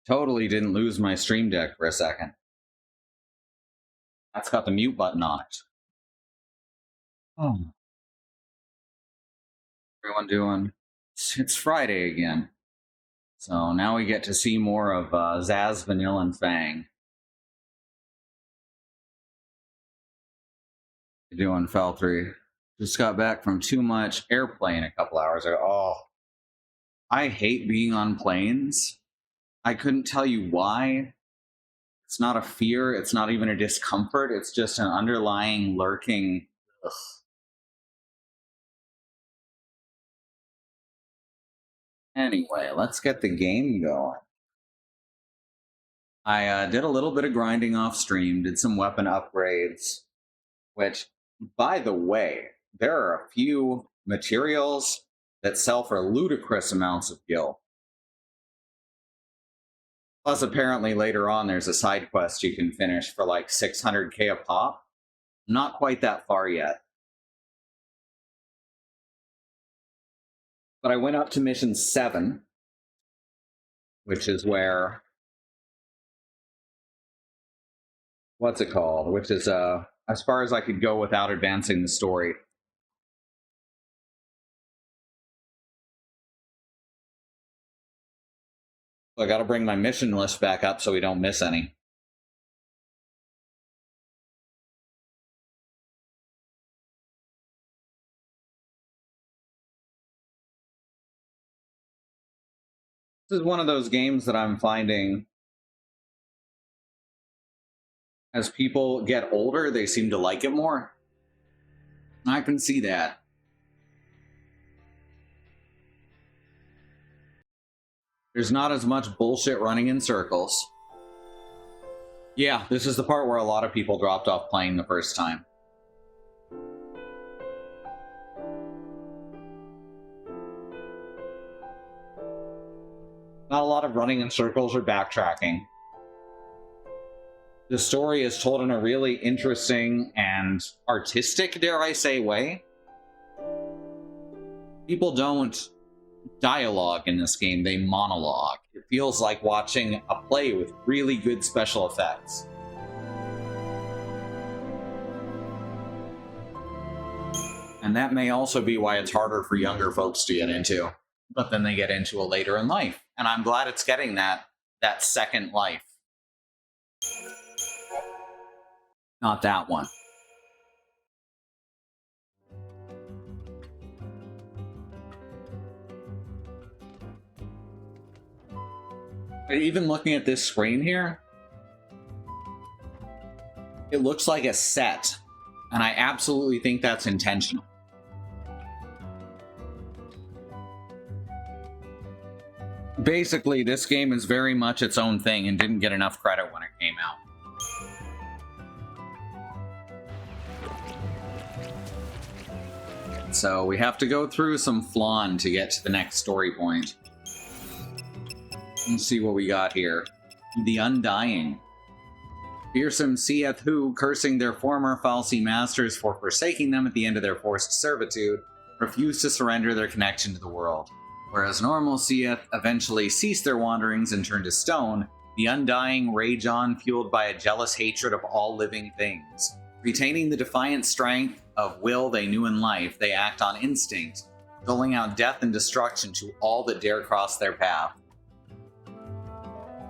Totally didn't lose my stream deck for a second. That's got the mute button on it. Oh. Everyone doing? It's Friday again. So now we get to see more of Zaz, Vanilla, and Fang. You're doing, Feltry? Just got back from too much airplane a couple hours ago. Oh, I hate being on planes. I couldn't tell you why. It's not a fear. It's not even a discomfort. It's just an underlying lurking. Ugh. Anyway, let's get the game going. I did a little bit of grinding off stream, did some weapon upgrades, which, by the way, there are a few materials that sell for ludicrous amounts of gil. Plus, apparently later on, there's a side quest you can finish for like 600k a pop. Not quite that far yet. But I went up to mission 7, which is where... What's it called? Which is as far as I could go without advancing the story. I gotta bring my mission list back up so we don't miss any. This is one of those games that I'm finding as people get older, they seem to like it more. I can see that. There's not as much bullshit running in circles. Yeah, this is the part where a lot of people dropped off playing the first time. Not a lot of running in circles or backtracking. The story is told in a really interesting and artistic, dare I say, way. People don't dialogue in this game, they monologue. It feels like watching a play with really good special effects. And that may also be why it's harder for younger folks to get into. But then they get into it later in life. And I'm glad it's getting that second life. Not that one. But even looking at this screen here, it looks like a set. And I absolutely think that's intentional. Basically, this game is very much its own thing and didn't get enough credit when it came out. So we have to go through some flan to get to the next story point. Let's see what we got here. The Undying. Fearsome seeth who, cursing their former falsy masters for forsaking them at the end of their forced servitude, refuse to surrender their connection to the world. Whereas normal seeth eventually cease their wanderings and turn to stone, the Undying rage on, fueled by a jealous hatred of all living things. Retaining the defiant strength of will they knew in life, they act on instinct, doling out death and destruction to all that dare cross their path.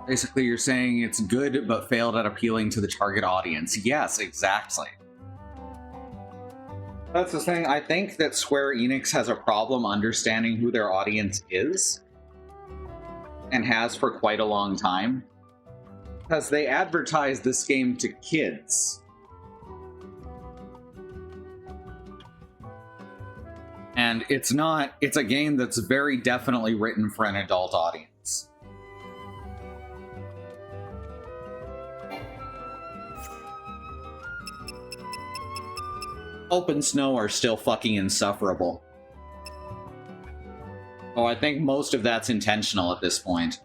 Basically, you're saying it's good, but failed at appealing to the target audience. Yes, exactly. That's the thing. I think that Square Enix has a problem understanding who their audience is, and has for quite a long time, because they advertise this game to kids. And it's a game that's very definitely written for an adult audience. Hope and Snow are still fucking insufferable. Oh, I think most of that's intentional at this point.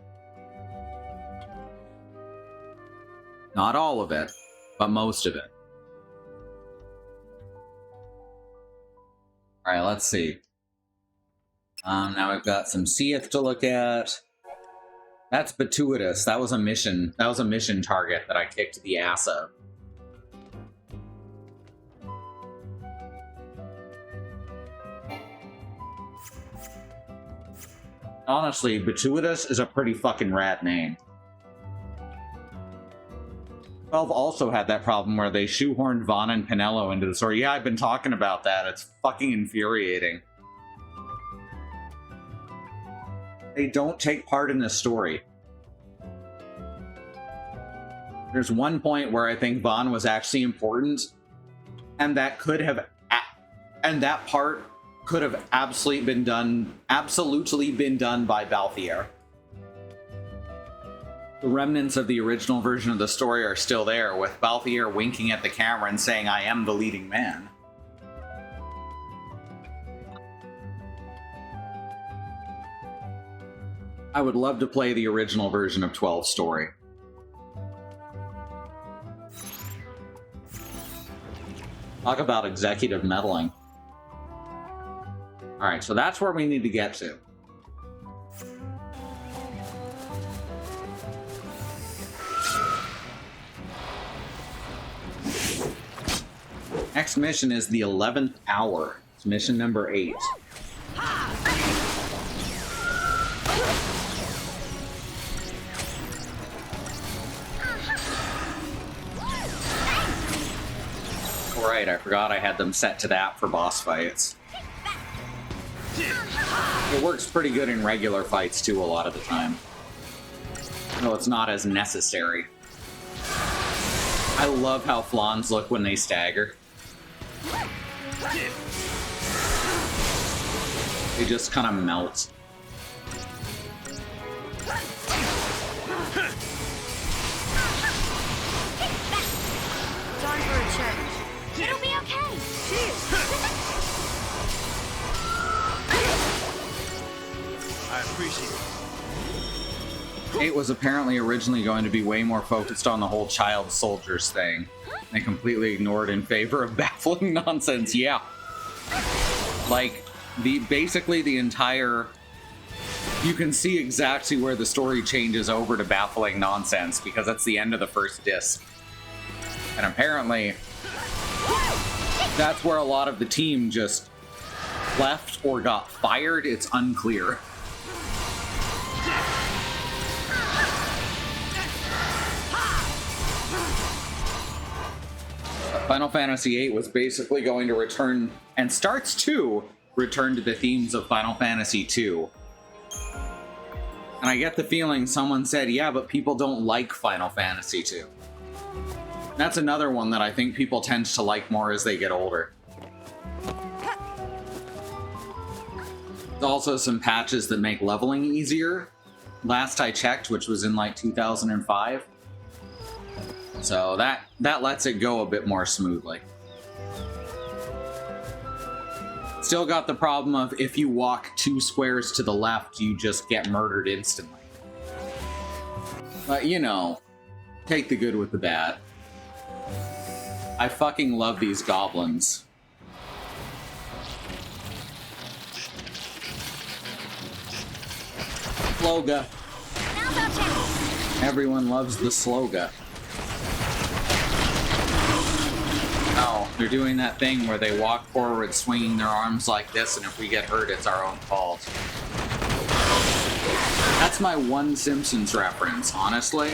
Not all of it, but most of it. Alright, let's see. Now we've got some Seath to look at. That's gratuitous. That was a mission. That was a mission target that I kicked the ass of. Honestly, gratuitous is a pretty fucking rad name. 12 also had that problem where they shoehorned Vaughn and Pinello into the story. Yeah, I've been talking about that. It's fucking infuriating. They don't take part in this story. There's one point where I think Vaughn was actually important, and that could have, and that part could have absolutely been done by Balthier. The remnants of the original version of the story are still there, with Balthier winking at the camera and saying, "I am the leading man." I would love to play the original version of 12's story. Talk about executive meddling. Alright, so that's where we need to get to. Next mission is the 11th hour. It's mission number 8. Right, I forgot I had them set to that for boss fights. It works pretty good in regular fights too a lot of the time. No, it's not as necessary. I love how flans look when they stagger. They just kind of melt. Time for a change. It'll be okay. Cheers. I appreciate it. It was apparently originally going to be way more focused on the whole child soldiers thing. They completely ignored in favor of baffling nonsense. Yeah. Like, basically the entire... You can see exactly where the story changes over to baffling nonsense, because that's the end of the first disc. And apparently, that's where a lot of the team just left or got fired. It's unclear. Final Fantasy VIII was basically going to return, and starts to return to the themes of Final Fantasy II. And I get the feeling someone said, yeah, but people don't like Final Fantasy II. That's another one that I think people tend to like more as they get older. There's also some patches that make leveling easier. Last I checked, which was in like 2005. So that lets it go a bit more smoothly. Still got the problem of if you walk 2 squares to the left, you just get murdered instantly. But you know, take the good with the bad. I fucking love these goblins. Sloga. Everyone loves the Sloga. No, they're doing that thing where they walk forward swinging their arms like this, and if we get hurt, it's our own fault. That's my one Simpsons reference, honestly.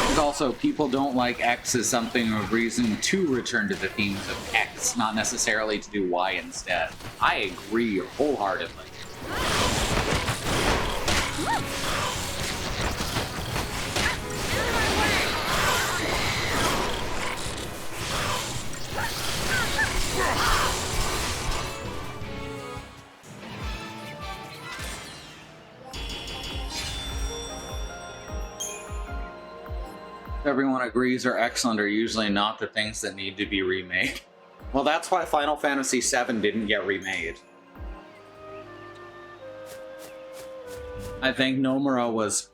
And also, people don't like X as something of reason to return to the themes of X, not necessarily to do Y instead. I agree wholeheartedly. Everyone agrees are excellent are usually not the things that need to be remade. Well, that's why Final Fantasy VII didn't get remade. I think Nomura was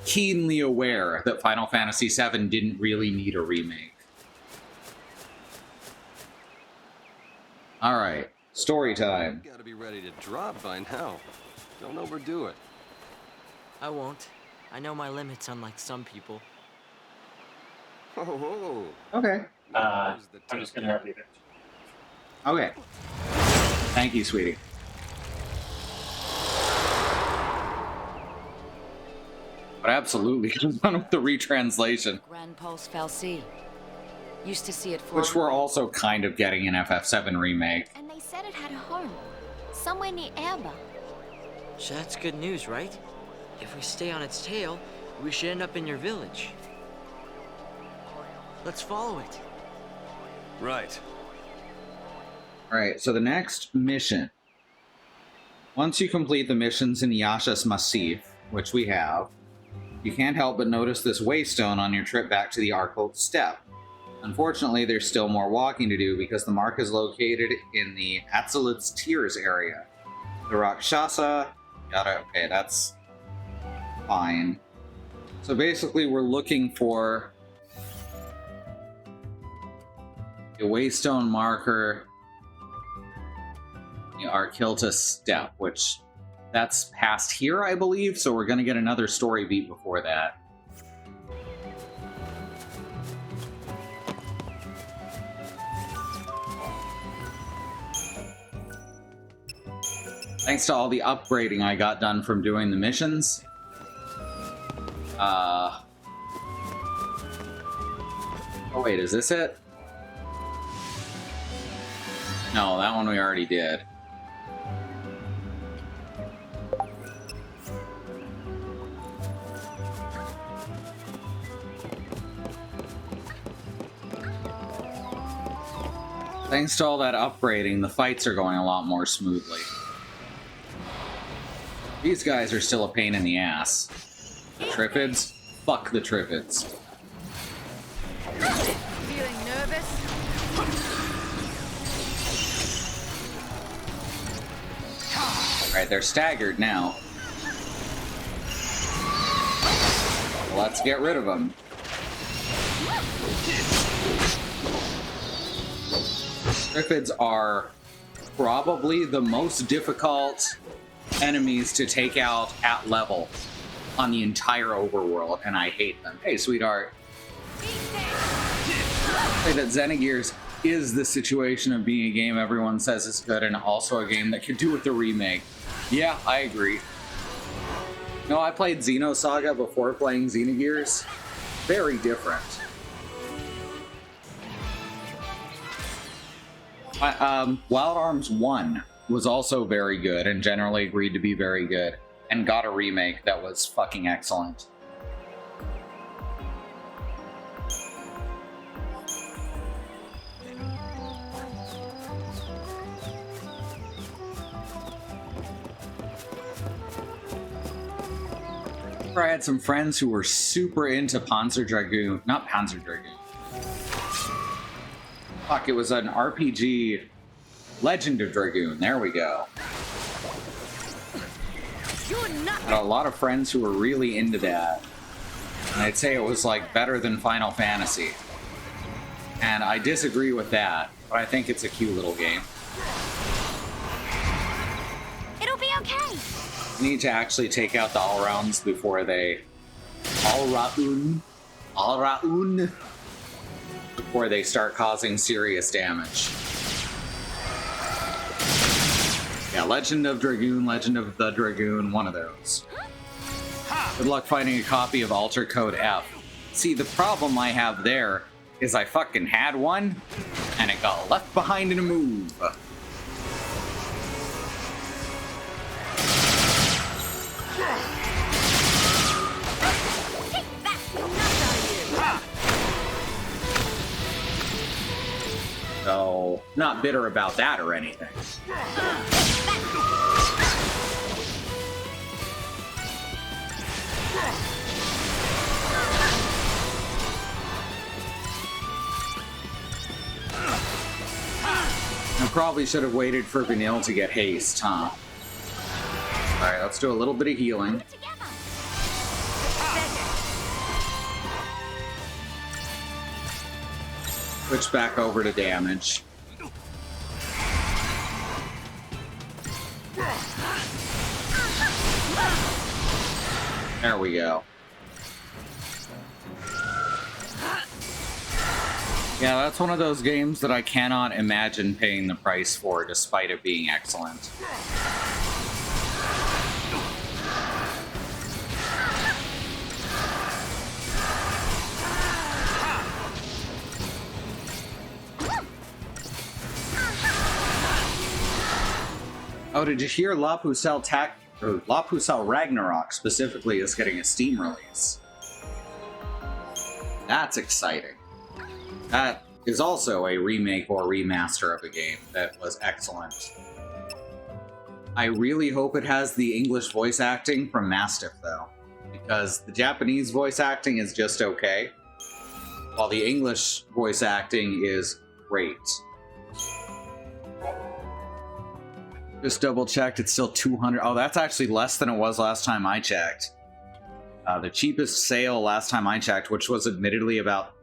keenly aware that Final Fantasy VII didn't really need a remake. Alright, story time. You gotta be ready to drop by now. Don't overdo it. I won't. I know my limits, unlike some people. Whoa, whoa. Okay. I'm just gonna repeat it. Okay. Thank you, sweetie. But absolutely comes on with the retranslation, Grand Pulse Falsi. Used to see it for. which we're also kind of getting in FF7 Remake. And they said it had a home. Somewhere near Amber. So that's good news, right? If we stay on its tail, we should end up in your village. Let's follow it. Right. Alright, so the next mission. Once you complete the missions in Yasha's Massif, which we have, you can't help but notice this waystone on your trip back to the Arkhold Steppe. Unfortunately, there's still more walking to do because the mark is located in the Atzelid's Tears area. The Rakshasa... okay, that's fine. So basically, we're looking for a waystone marker, the Arkilta Steppe, which that's past here, I believe, so we're going to get another story beat before that. Thanks to all the upgrading I got done from doing the missions. Oh wait, is this it? No, that one we already did. Thanks to all that upgrading, the fights are going a lot more smoothly. These guys are still a pain in the ass. The Triffids? Fuck the Triffids. Feeling nervous? Alright, they're staggered now. Let's get rid of them. Triffids are probably the most difficult enemies to take out at level on the entire overworld, and I hate them. Hey, sweetheart. Say that Xenogears is the situation of being a game everyone says is good and also a game that could do with the remake. Yeah, I agree. No, I played Xenosaga before playing Xenogears. Very different. Wild Arms 1 was also very good and generally agreed to be very good, and got a remake that was fucking excellent. I had some friends who were super into Panzer Dragoon, not Panzer Dragoon. Fuck, it was an RPG, Legend of Dragoon, there we go. Had a lot of friends who were really into that. And I'd say it was like better than Final Fantasy. And I disagree with that, but I think it's a cute little game. It'll be okay. You need to actually take out the All-Rounds before they... All-Ra'un, before they start causing serious damage. Yeah, Legend of Dragoon, Legend of the Dragoon, one of those. Good luck finding a copy of Alter Code F. See, the problem I have there is I fucking had one, and it got left behind in a move. So, not bitter about that or anything. I probably should have waited for Vanille to get haste, huh? Alright, let's do a little bit of healing. Switch back over to damage. There we go. Yeah, that's one of those games that I cannot imagine paying the price for, despite it being excellent. Oh, did you hear La Pucelle Ragnarok specifically is getting a Steam release? That's exciting. That is also a remake or remaster of a game that was excellent. I really hope it has the English voice acting from Mastiff, though, because the Japanese voice acting is just okay, while the English voice acting is great. Just double checked, it's still 200. Oh, that's actually less than it was last time I checked. The cheapest sale last time I checked, which was admittedly about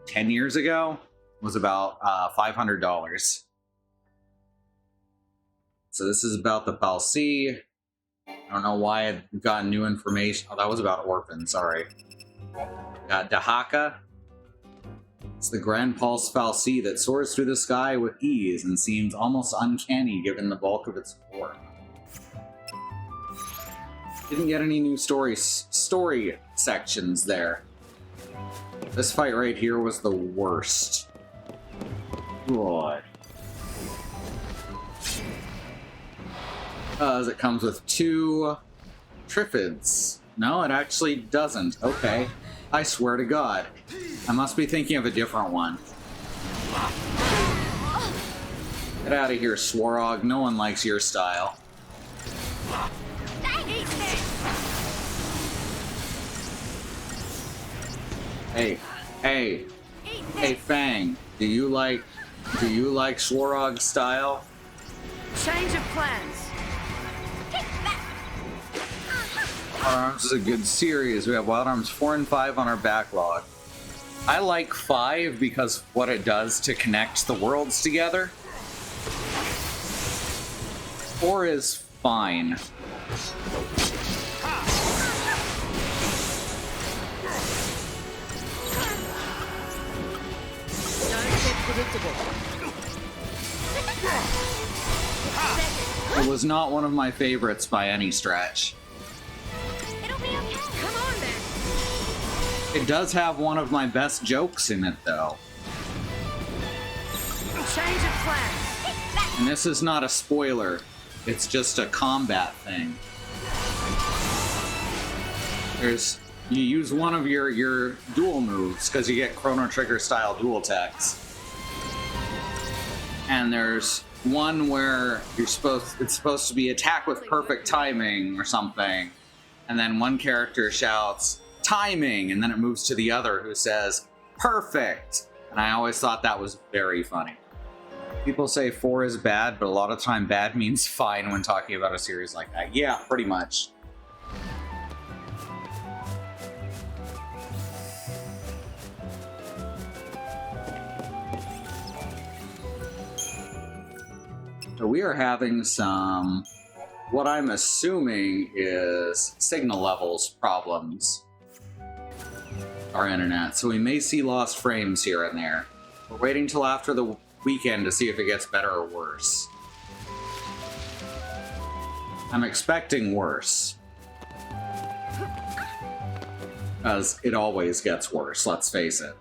10 years ago, was about $500. So this is about the Fal'Cie. I don't know why I got new information. Oh, that was about Orphan, sorry. Got Dahaka. It's the Grand Pulse Fal'Cie that soars through the sky with ease and seems almost uncanny given the bulk of its form. Didn't get any new story sections there. This fight right here was the worst. God. As it comes with 2 Triffids. No, it actually doesn't. Okay. I swear to God. I must be thinking of a different one. Get out of here, Swarog. No one likes your style. Hey, Fang. Do you like Swarog's style? Change of plans. Wild Arms is a good series. We have Wild Arms 4 and 5 on our backlog. I like 5 because of what it does to connect the worlds together. 4 is fine. It was not one of my favorites by any stretch. It'll be okay. Come on, then. It does have one of my best jokes in it, though. Change of plan. And this is not a spoiler. It's just a combat thing. You use one of your dual moves because you get Chrono Trigger style dual attacks. And there's one where it's supposed to be attack with perfect timing or something. And then one character shouts timing, and then it moves to the other who says perfect. And I always thought that was very funny. People say 4 is bad, but a lot of time bad means fine when talking about a series like that. Yeah, pretty much. So we are having some, what I'm assuming is signal levels problems. Our internet. So we may see lost frames here and there. We're waiting till after the weekend to see if it gets better or worse. I'm expecting worse. Because it always gets worse, let's face it.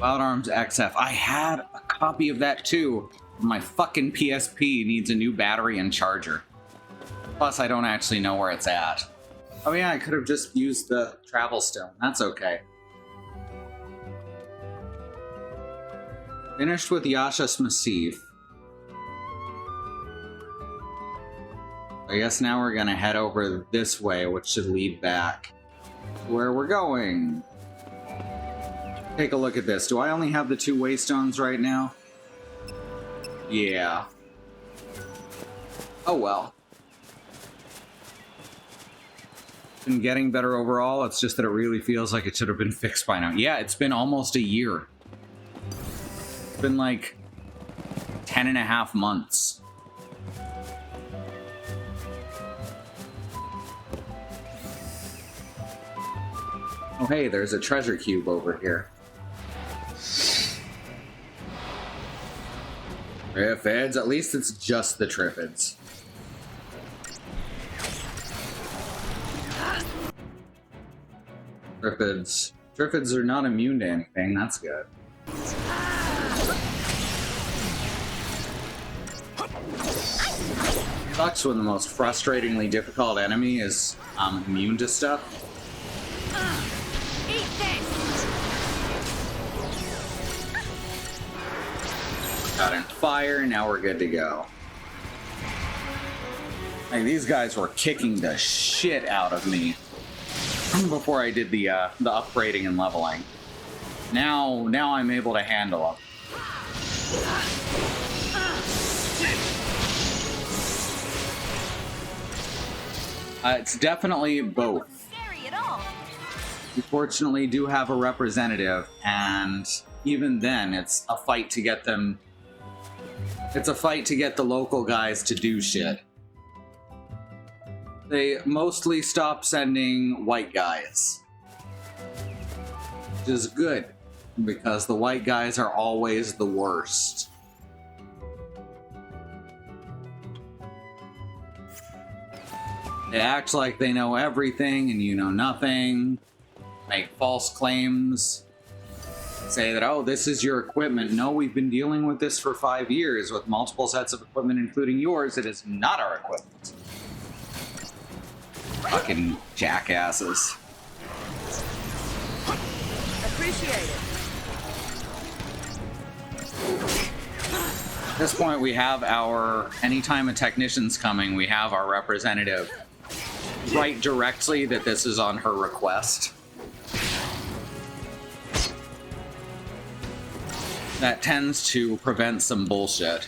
Wild Arms XF. I had a copy of that too. My fucking PSP needs a new battery and charger. Plus, I don't actually know where it's at. Oh yeah, I could have just used the travel stone. That's okay. Finished with Yasha's Massif. I guess now we're gonna head over this way, which should lead back to where we're going. Take a look at this. Do I only have the 2 waystones right now? Yeah. Oh well. Been getting better overall. It's just that it really feels like it should have been fixed by now. Yeah, it's been almost a year. It's been like 10.5 months. Oh hey, there's a treasure cube over here. Triffids, at least it's just the Triffids. Triffids are not immune to anything, that's good. Sucks when the most frustratingly difficult enemy is immune to stuff. Eat this! Got in fire, now we're good to go. Like, these guys were kicking the shit out of me before I did the upgrading and leveling. Now I'm able to handle them. It's definitely both. Scary at all. We fortunately do have a representative, and even then, it's a fight to get them. It's a fight to get the local guys to do shit. They mostly stop sending white guys, which is good, because the white guys are always the worst. They act like they know everything and you know nothing, make false claims, say that, oh, this is your equipment. No, we've been dealing with this for 5 years with multiple sets of equipment, including yours. It is not our equipment. Fucking jackasses. Appreciate it. At this point, we have our, anytime a technician's coming, we have our representative write directly that this is on her request. That tends to prevent some bullshit.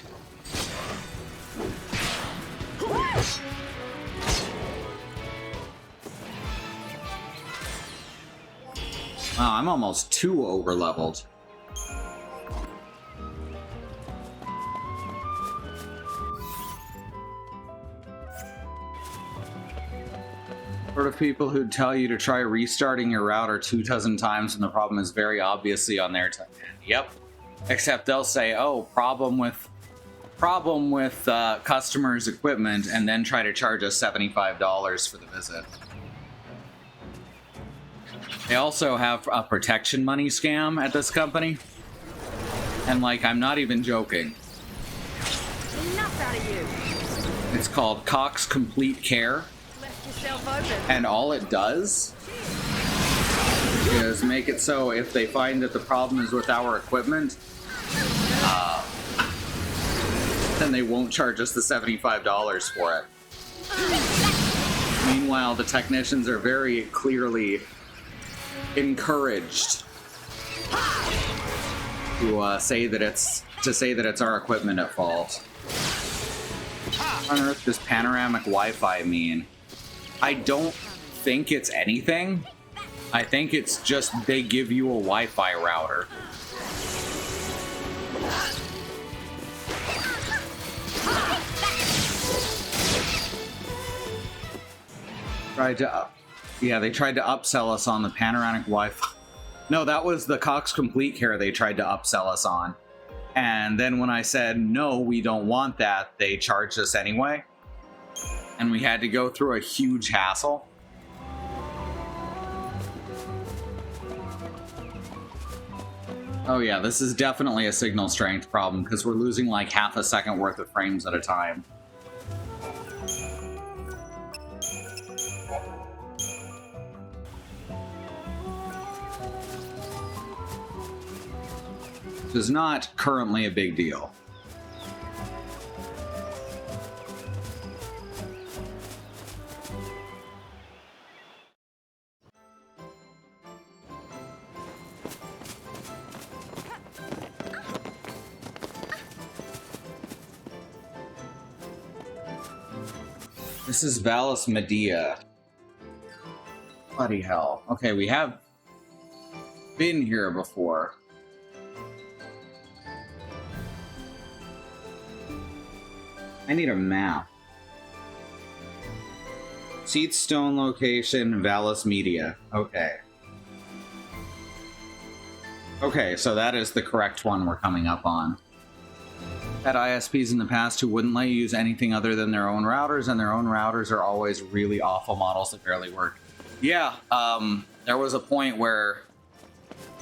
Wow, I'm almost too over-leveled. Sort of people who tell you to try restarting your router 2 dozen times when the problem is very obviously on their time. Yep. Except they'll say, oh, problem with customer's equipment, and then try to charge us $75 for the visit. They also have a protection money scam at this company. And, like, I'm not even joking. Enough out of you. It's called Cox Complete Care. Left yourself open. And all it does is make it so if they find that the problem is with our equipment, then they won't charge us the $75 for it. Meanwhile, the technicians are very clearly encouraged to say that it's our equipment at fault. What on earth does panoramic Wi-Fi mean? I don't think it's anything. I think it's just they give you a Wi-Fi router. They tried to upsell us on the panoramic Wi-Fi. No, that was the Cox Complete Care they tried to upsell us on. And then when I said, no, we don't want that, they charged us anyway. And we had to go through a huge hassle. Oh yeah, this is definitely a signal strength problem because we're losing like half a second worth of frames at a time. Which is not currently a big deal. This is Valus Medea. Bloody hell. Okay, we have been here before. I need a map. Seed Stone location, Valus Media. Okay. Okay, so that is the correct one we're coming up on. Had ISPs in the past who wouldn't let you use anything other than their own routers, and their own routers are always really awful models that barely work. Yeah, there was a point where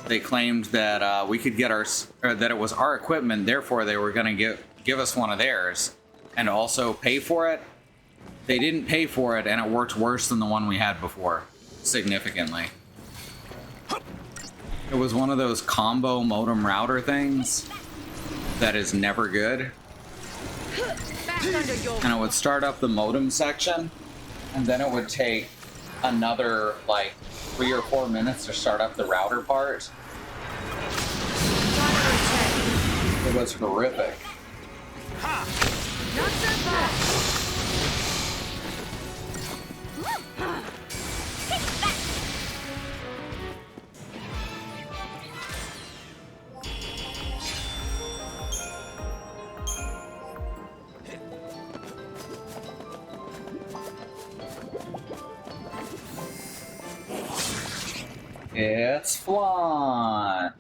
they claimed that we could get our, or that it was our equipment, therefore they were going to give us one of theirs, and also pay for it. They didn't pay for it, and it worked worse than the one we had before, significantly. It was one of those combo modem router things that is never good. And it would start up the modem section, and then it would take another, like, 3 or 4 minutes to start up the router part. It was horrific. Not so fast. It's Flan.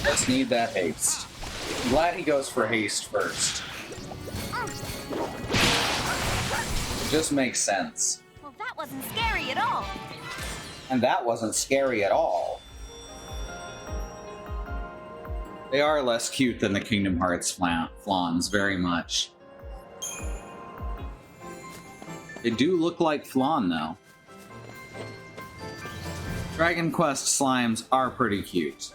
Just need that haste. I'm glad he goes for haste first. It just makes sense. Well, that wasn't scary at all. And that wasn't scary at all. They are less cute than the Kingdom Hearts Flans, very much. They do look like Flan, though. Dragon Quest slimes are pretty cute.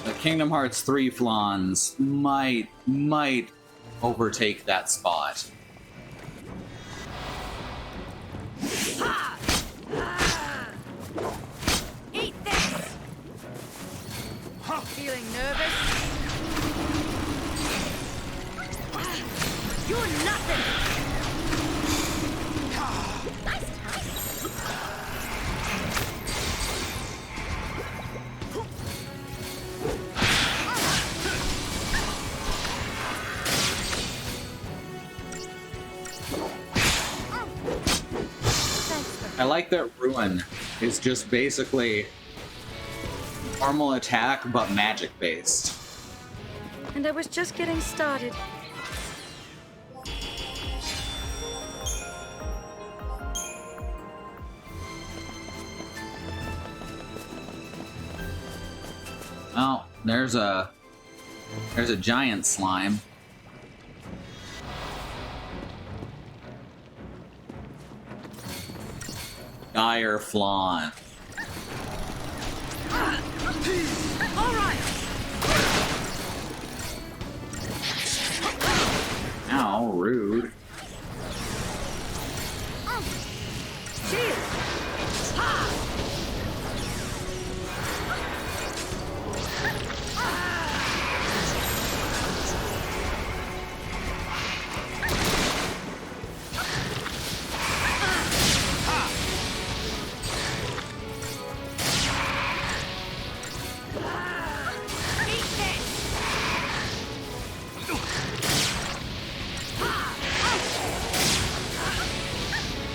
The Kingdom Hearts 3 Flans might overtake that spot. Eat this! Feeling nervous? You're nothing! I like that Ruin is just basically normal attack, but magic based. And I was just getting started. Oh, there's a giant slime. Dire Flan. All right. Ow, rude. Shield.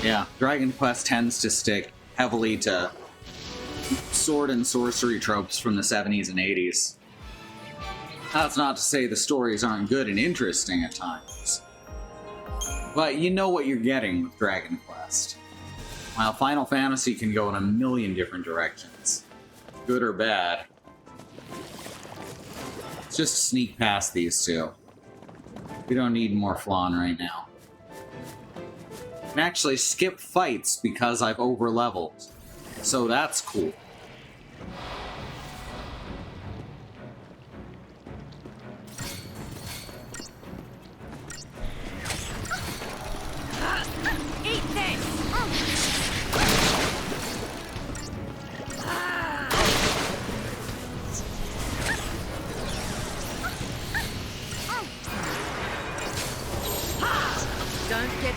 Yeah, Dragon Quest tends to stick heavily to sword and sorcery tropes from the 70s and 80s. That's not to say the stories aren't good and interesting at times. But you know what you're getting with Dragon Quest. While Final Fantasy can go in a million different directions, good or bad, let's just sneak past these two. We don't need more Flan right now. I can actually skip fights because I've over-leveled, so that's cool.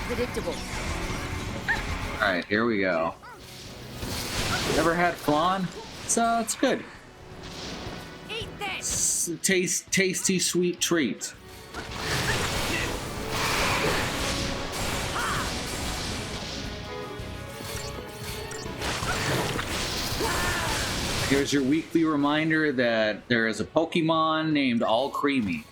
unpredictable. Alright, here we go. Never had flan? So it's good. Eat this! Tasty, sweet treat. Here's your weekly reminder that there is a Pokemon named All Creamy.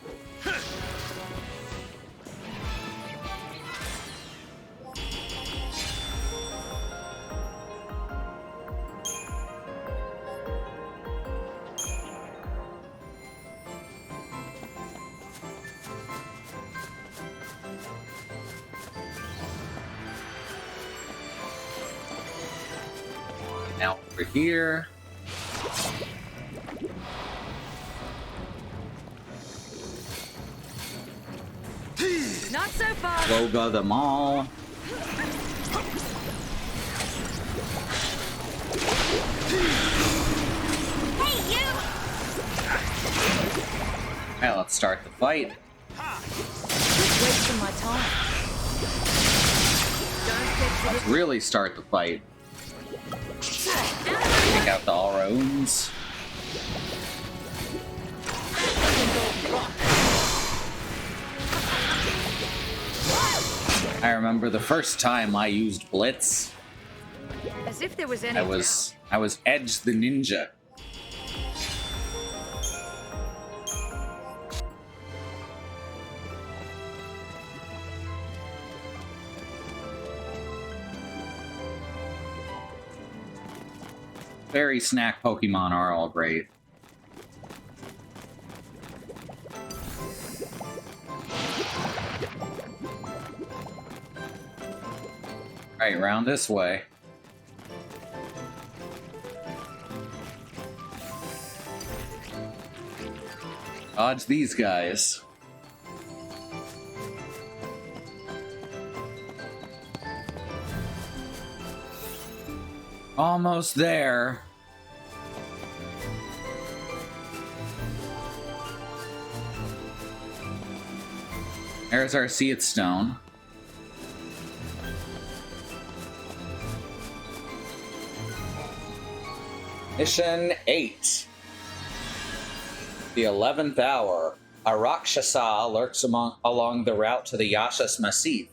Now over here. Not so far. Logo them all. Hey, you! Alright, let's start the fight. Just wasting my time. Don't get Let's really start the fight. Take out the Alroons. I remember the first time I used Blitz. as if there was any I was Edge the Ninja. Fairy snack Pokemon are all great. Alright, round this way. Dodge these guys. Almost there. There's our Seath Stone. Mission 8. The 11th hour. A Rakshasa lurks along the route to the Yashas Massif,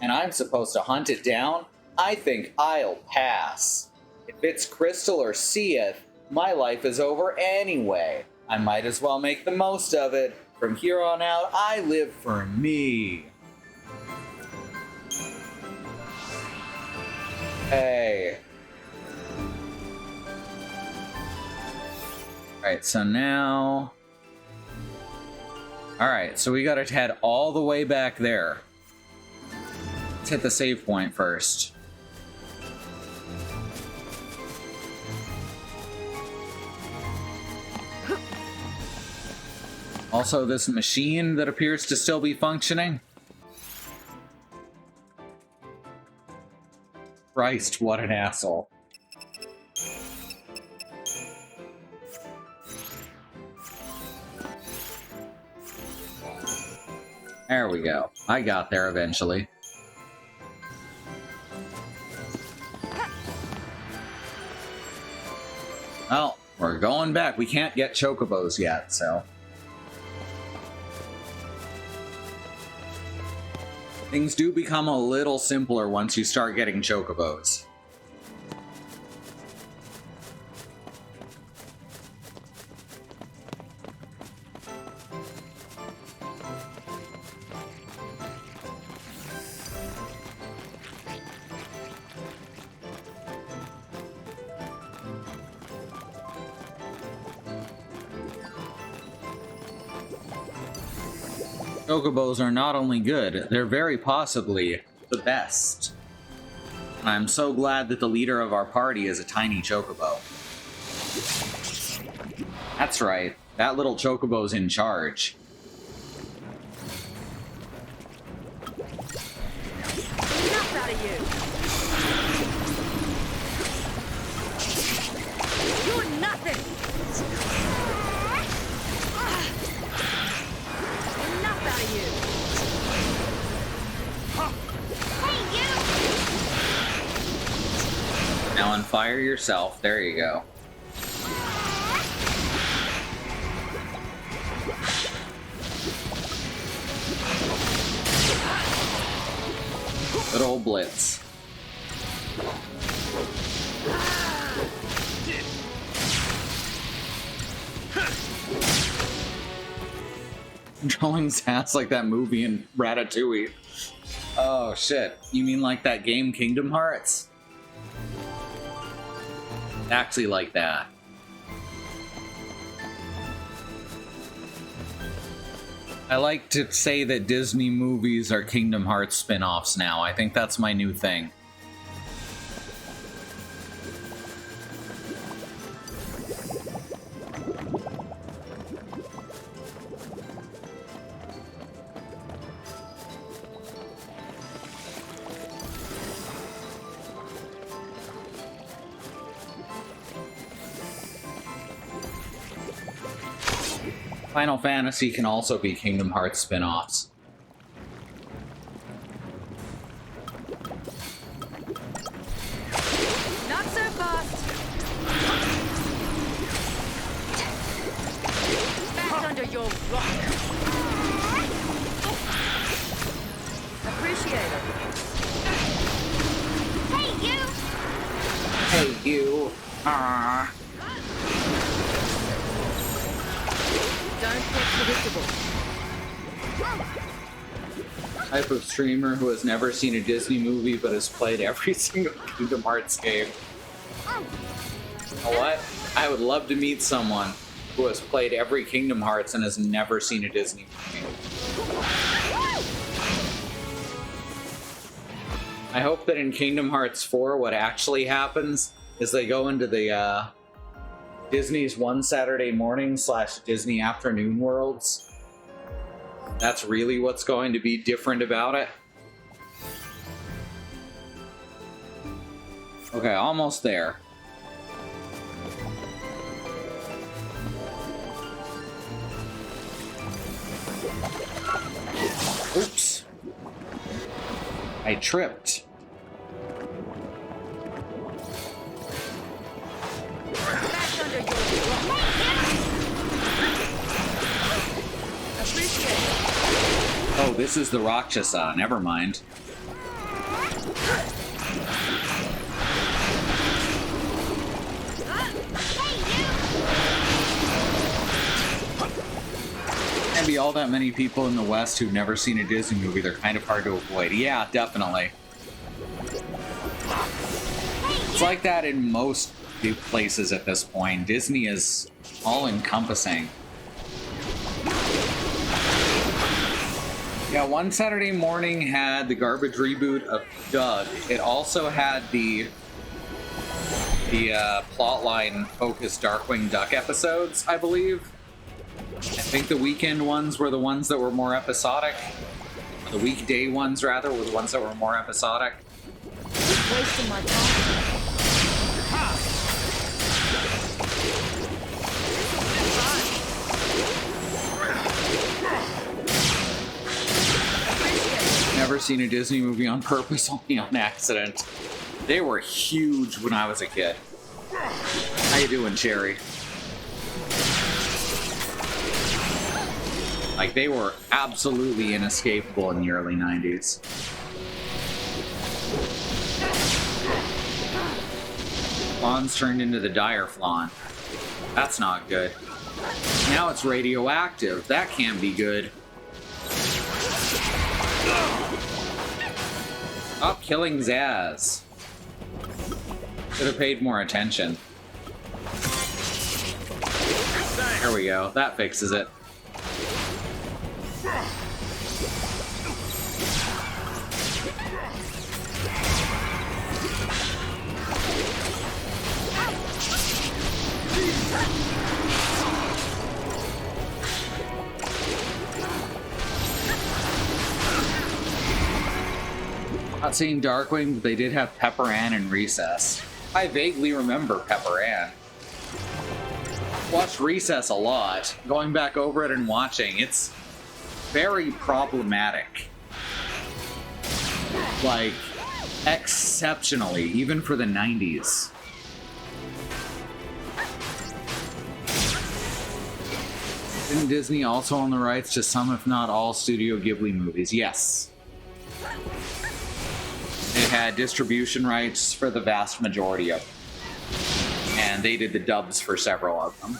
and I'm supposed to hunt it down? I think I'll pass. If it's Crystal or Seath, my life is over anyway. I might as well make the most of it. From here on out, I live for me. Hey. Alright, so now... Alright, so we gotta head all the way back there. Let's hit the save point first. Also, this machine that appears to still be functioning. Christ, what an asshole. There we go. I got there eventually. Well, we're going back. We can't get chocobos yet, so... Things do become a little simpler once you start getting chocobos. Chocobos are not only good, they're very possibly the best. And I'm so glad that the leader of our party is a tiny chocobo. That's right, that little chocobo's in charge. Enough out of you! You're nothing! Enough out of you! Hey, fire yourself. There you go. Good old Blitz. Drawing his ass like that movie in Ratatouille. Oh shit. You mean like that game Kingdom Hearts? Actually like that. I like to say that Disney movies are Kingdom Hearts spin-offs now. I think that's my new thing. Final Fantasy can also be Kingdom Hearts spin-offs. Not so fast. Back under your rock. Appreciate it. Hey, you! Hey, you. Ah. Don't get predictable. Type of streamer who has never seen a Disney movie but has played every single Kingdom Hearts game. You know what? I would love to meet someone who has played every Kingdom Hearts and has never seen a Disney movie. I hope that in Kingdom Hearts 4 what actually happens is they go into the Disney's One Saturday Morning / Disney Afternoon Worlds. That's really what's going to be different about it. Okay, almost there. Oops. I tripped. Back under your rock. Appreciate it. Oh, this is the Rakshasa. Never mind. Can't be all that many people in the West who've never seen a Disney movie. They're kind of hard to avoid. Yeah, definitely. It's like that in most places at this point. Disney is all-encompassing. Yeah, One Saturday Morning had the garbage reboot of Doug. It also had the plotline-focused Darkwing Duck episodes, I believe. I think the weekend ones were the ones that were more episodic. The weekday ones, rather, were the ones that were more episodic. Wasting my time. Never seen a Disney movie on purpose, only on accident. They were huge when I was a kid. How you doing, Cherry? Like, they were absolutely inescapable in the early 90s. Flawn's turned into the dire Flawn. That's not good. Now it's radioactive. That can't be good. Stop killing Zaz. Should have paid more attention. There we go. That fixes it. Not seeing Darkwing, but they did have Pepper Ann and Recess. I vaguely remember Pepper Ann. Watched Recess a lot. Going back over it and watching, it's very problematic. Like, exceptionally, even for the 90s. Didn't Disney also own the rights to some, if not all, Studio Ghibli movies? Yes. They had distribution rights for the vast majority of them. And they did the dubs for several of them.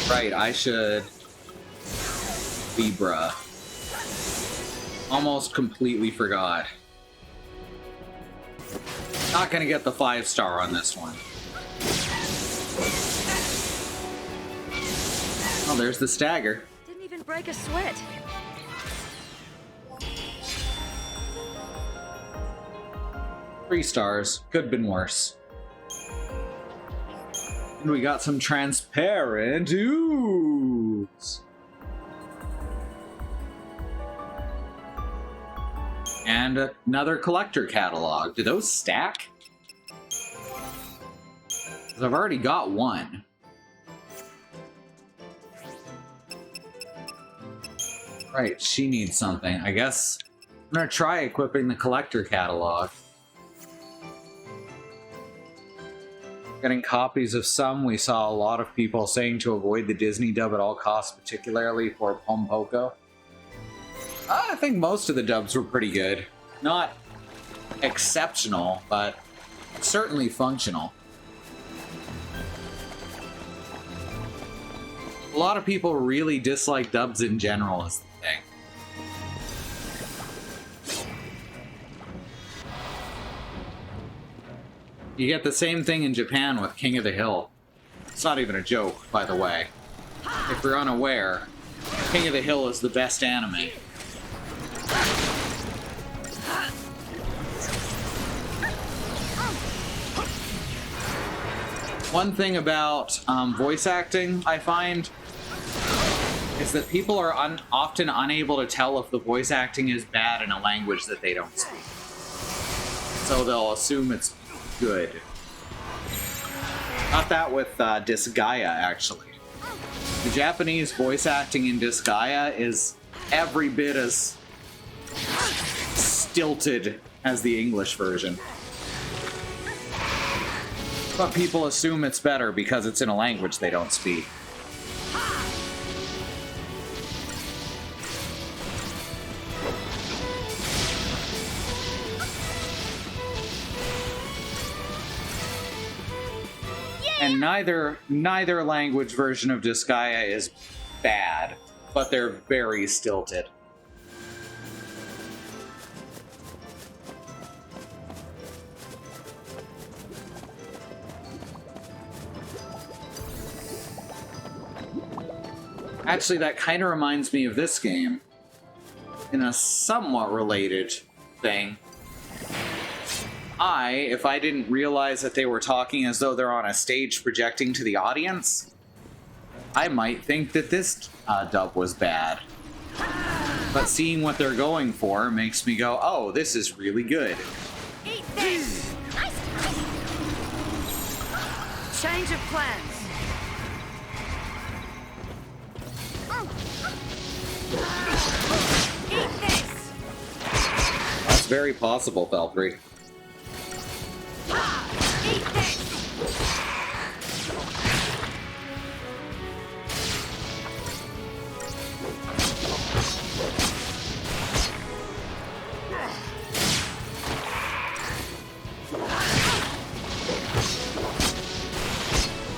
Right, I should... Libra. Almost completely forgot. Not gonna get the 5-star on this one. Oh, there's the stagger. Didn't even break a sweat. 3 stars. Could have been worse. And we got some transparent ooze. And another collector catalog. Do those stack? 'Cause I've already got one. Right, she needs something. I guess I'm gonna try equipping the collector catalog. Getting copies of some. We saw a lot of people saying to avoid the Disney dub at all costs, particularly for Pompoko. I think most of the dubs were pretty good. Not exceptional, but certainly functional. A lot of people really dislike dubs in general is the thing. You get the same thing in Japan with King of the Hill. It's not even a joke, by the way. If you're unaware, King of the Hill is the best anime. One thing about voice acting, I find, is that people are often unable to tell if the voice acting is bad in a language that they don't speak. So they'll assume it's good. Not that with Disgaea, actually. The Japanese voice acting in Disgaea is every bit as stilted as the English version. But people assume it's better because it's in a language they don't speak. And neither language version of Disgaea is bad, but they're very stilted. Actually, that kind of reminds me of this game in a somewhat related thing. If I didn't realize that they were talking as though they're on a stage projecting to the audience, I might think that this dub was bad. But seeing what they're going for makes me go, oh, this is really good. Eat this! Nice. Change of plans. Eat this! That's very possible, Valkyrie. Eat this!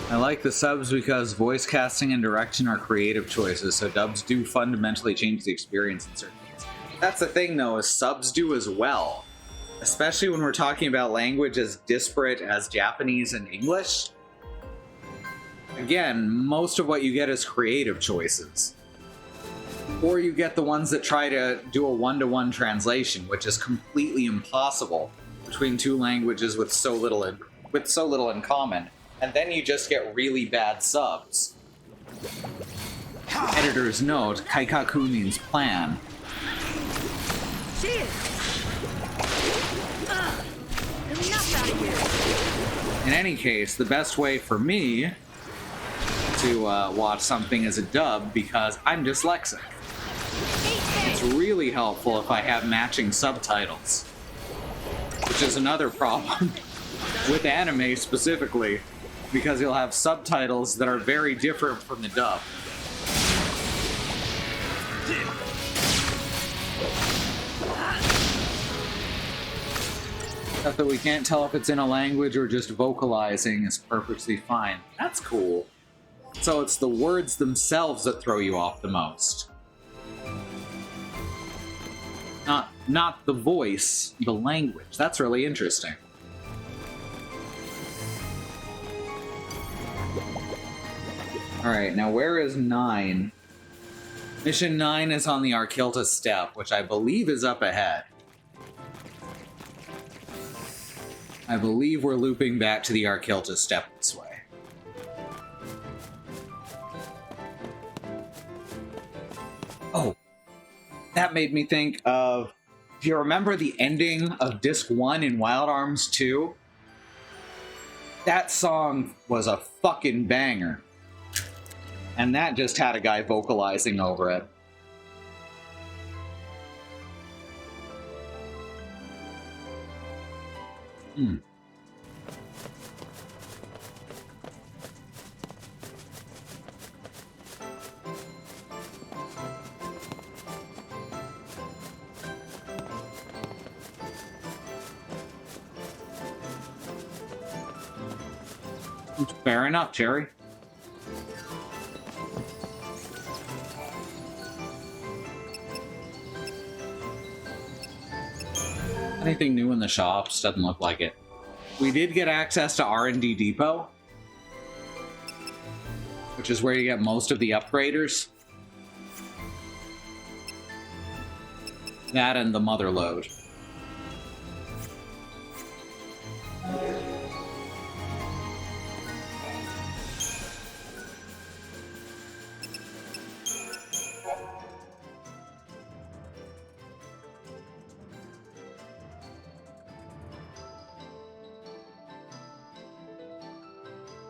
I like the subs because voice casting and direction are creative choices, so dubs do fundamentally change the experience in certain ways. That's the thing, though, is subs do as well. Especially when we're talking about language as disparate as Japanese and English. Again, most of what you get is creative choices. Or you get the ones that try to do a one-to-one translation, which is completely impossible between two languages with so little in common. And then you just get really bad subs. Editor's note, Kaikaku means plan. Cheers! Enough out of you! In any case, the best way for me to watch something is a dub because I'm dyslexic. It's really helpful if I have matching subtitles, which is another problem. with anime specifically, because you'll have subtitles that are very different from the dub. Stuff that we can't tell if it's in a language or just vocalizing is perfectly fine. That's cool. So it's the words themselves that throw you off the most. Not the voice, the language. That's really interesting. Alright, now where is 9? Mission 9 is on the Arkilta Steppe, which I believe is up ahead. I believe we're looping back to the Arkilta Steppe this way. Oh, that made me think of... Do you remember the ending of Disc 1 in Wild Arms 2? That song was a fucking banger. And that just had a guy vocalizing over it. Fair enough, Jerry. Anything new in the shops? Doesn't look like it. We did get access to R&D Depot, which is where you get most of the upgraders. That and the mother load.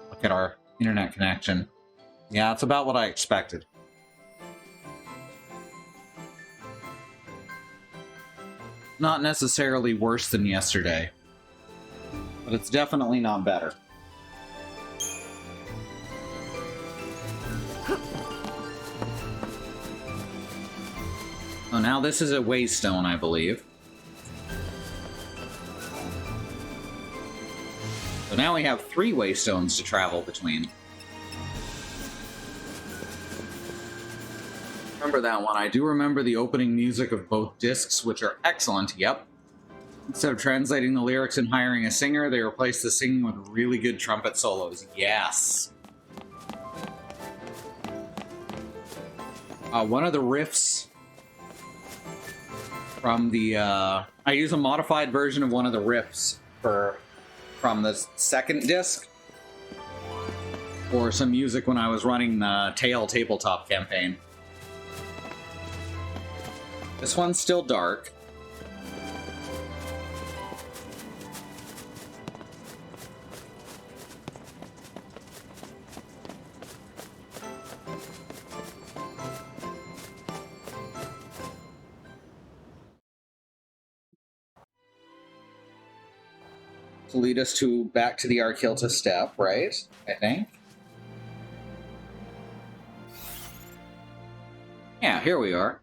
Look at our internet connection. Yeah, it's about what I expected. Not necessarily worse than yesterday, but it's definitely not better. Oh, now this is a waystone, I believe. So now we have 3 waystones to travel between. Remember that one. I do remember the opening music of both discs, which are excellent, yep. Instead of translating the lyrics and hiring a singer, they replaced the singing with really good trumpet solos. Yes! One of the riffs from the... I use a modified version of one of the riffs from the second disc for some music when I was running the Tail tabletop campaign. This one's still dark. To lead us back to the Arkilta Steppe, right? I think. Yeah, here we are.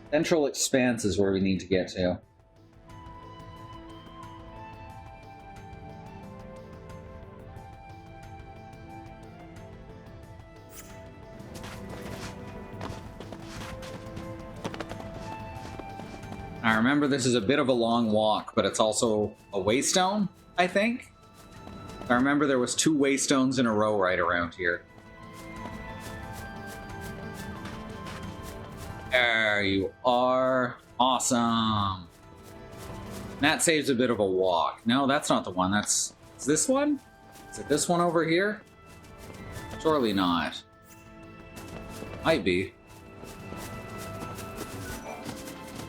Central Expanse is where we need to get to. I remember this is a bit of a long walk, but it's also a waystone, I think? I remember there was 2 waystones in a row right around here. There you are. Awesome. That saves a bit of a walk. No, that's not the one. Is this one? Is it this one over here? Surely not. Might be.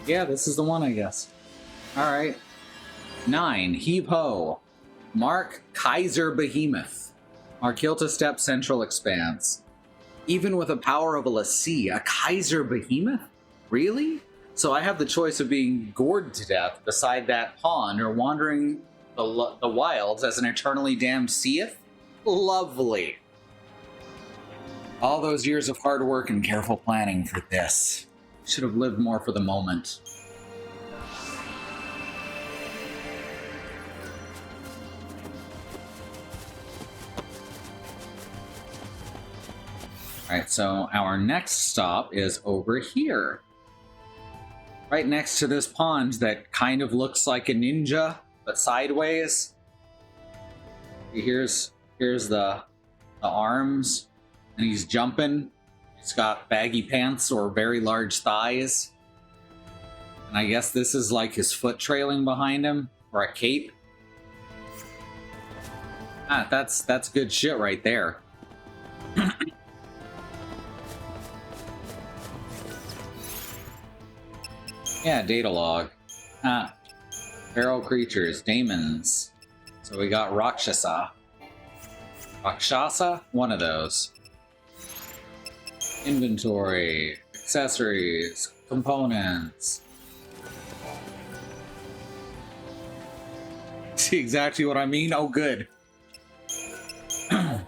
Yeah, this is the one, I guess. Alright. 9. Heave Ho. Mark Kaiser Behemoth. Arkilta Steppe Central Expanse. Even with the power of a Lassie, a Kaiser Behemoth? Really? So I have the choice of being gored to death beside that pond or wandering the wilds as an eternally damned seeth? Lovely. All those years of hard work and careful planning for this. Should have lived more for the moment. Alright, so our next stop is over here. Right next to this pond that kind of looks like a ninja, but sideways. Here's the arms, and he's jumping. He's got baggy pants or very large thighs. And I guess this is like his foot trailing behind him, or a cape. Ah, that's good shit right there. Yeah, data log. Ah, feral creatures, daemons. So we got Rakshasa. Rakshasa? One of those. Inventory, accessories, components. See exactly what I mean? Oh, good. I'm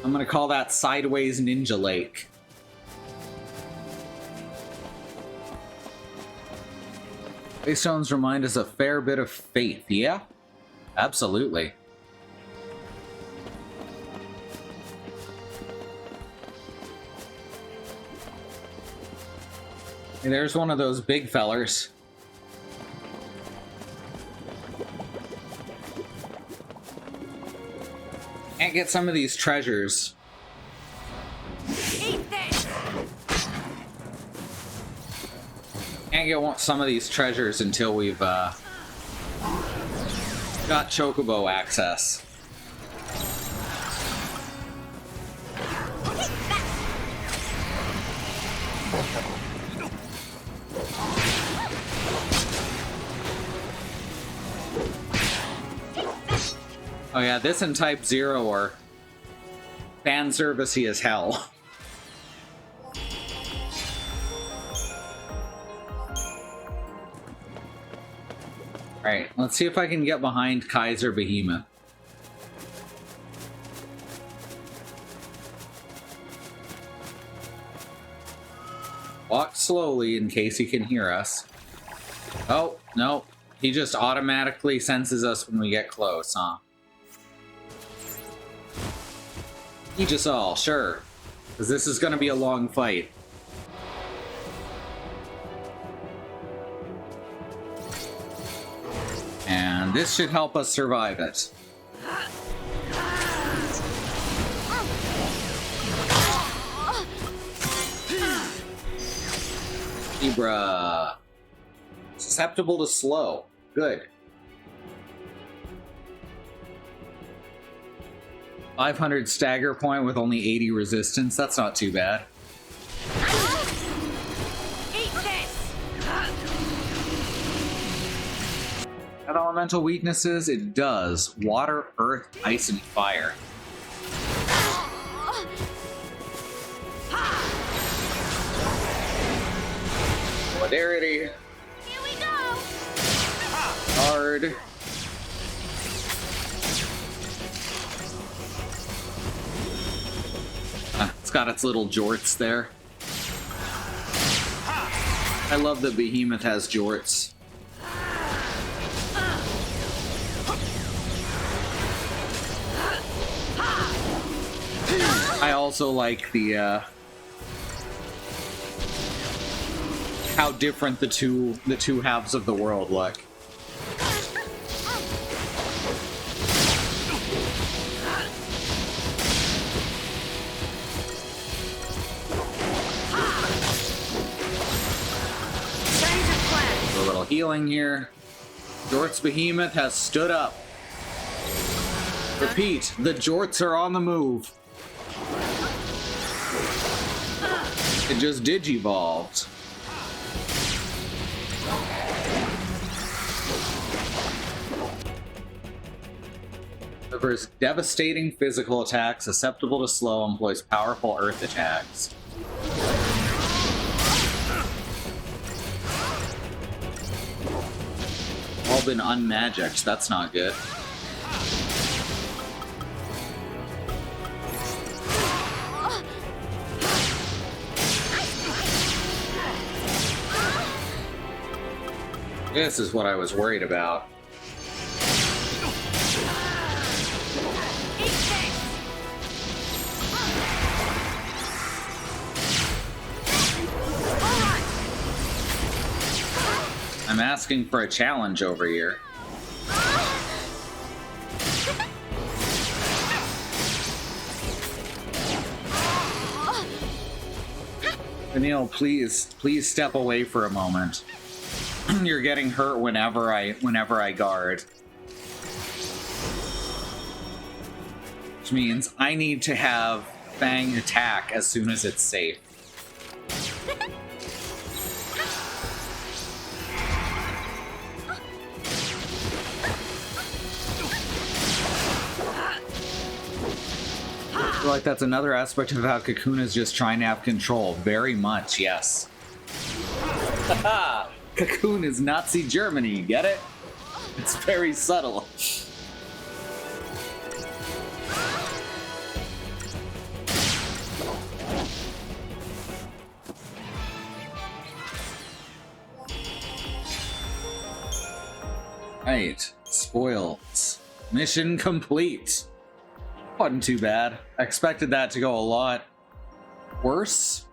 gonna call that Sideways Ninja Lake. Greystones remind us a fair bit of faith, yeah? Absolutely. Hey, there's one of those big fellers. Can't get some of these treasures. Eat this! Can't get some of these treasures until we've got Chocobo access. Oh yeah, this and Type 0 are fan servicey as hell. Alright, let's see if I can get behind Kaiser Behemoth. Walk slowly in case he can hear us. Oh, no. He just automatically senses us when we get close, huh? Eat us all, sure. Because this is going to be a long fight. And this should help us survive it. Zebra. Susceptible to slow. Good. 500 stagger point with only 80 resistance. That's not too bad. Eat this! Have elemental weaknesses? It does. Water, earth, ice, and fire. Solidarity. Here we go! Hard. It's got its little jorts there. I love that Behemoth has jorts. I also like the how different the two halves of the world look. Change of plan. A little healing here. Jort's Behemoth has stood up. Repeat, the Jorts are on the move. It just digivolved. Delivers devastating physical attacks, susceptible to slow, employs powerful earth attacks. all been unmagicked. That's not good. This is what I was worried about. I'm asking for a challenge over here. Daniil, please step away for a moment. You're getting hurt whenever I guard. Which means I need to have Fang attack as soon as it's safe. I feel like that's another aspect of how Cocoon is just trying to have control. Very much, yes. Haha! Cocoon is Nazi Germany, get it? It's very subtle. Right, spoils. Mission complete. Wasn't too bad. I expected that to go a lot worse.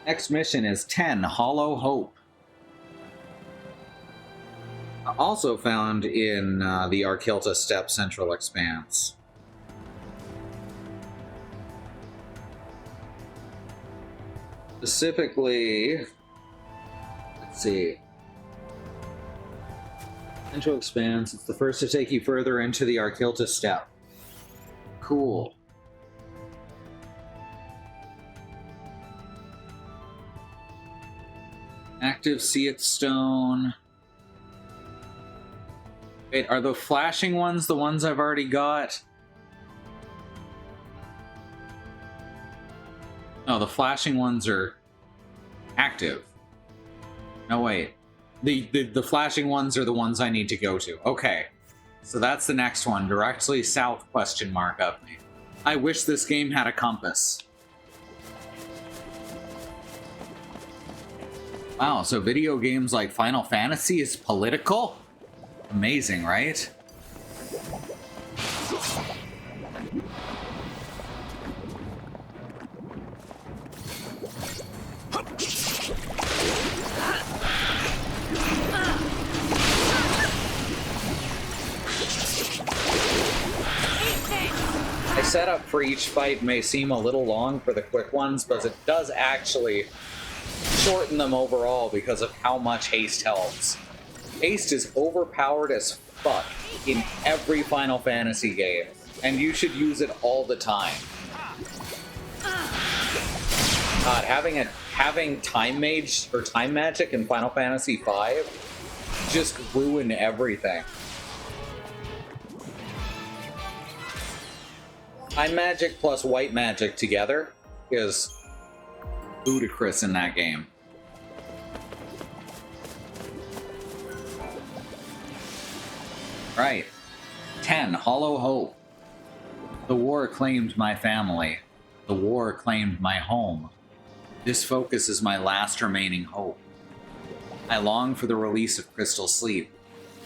Next mission is 10, Hollow Hope. Also found in the Arkilta Steppe Central Expanse. Specifically, let's see. Central Expanse, it's the first to take you further into the Arkilta Steppe. Cool. Active Seath Stone. Wait, are the flashing ones the ones I've already got? No, the flashing ones are active. No, wait. The flashing ones are the ones I need to go to. Okay. So that's the next one. Directly south question mark of me. I wish this game had a compass. Wow, so video games like Final Fantasy is political? Amazing, right? The setup for each fight may seem a little long for the quick ones, but it does actually shorten them overall because of how much haste helps. Haste is overpowered as fuck in every Final Fantasy game, and you should use it all the time. God, having time mage or time magic in Final Fantasy V just ruined everything. Time magic plus white magic together is ludicrous in that game. Right. 10, Hollow Hope. The war claimed my family. The war claimed my home. This focus is my last remaining hope. I long for the release of Crystal Sleep.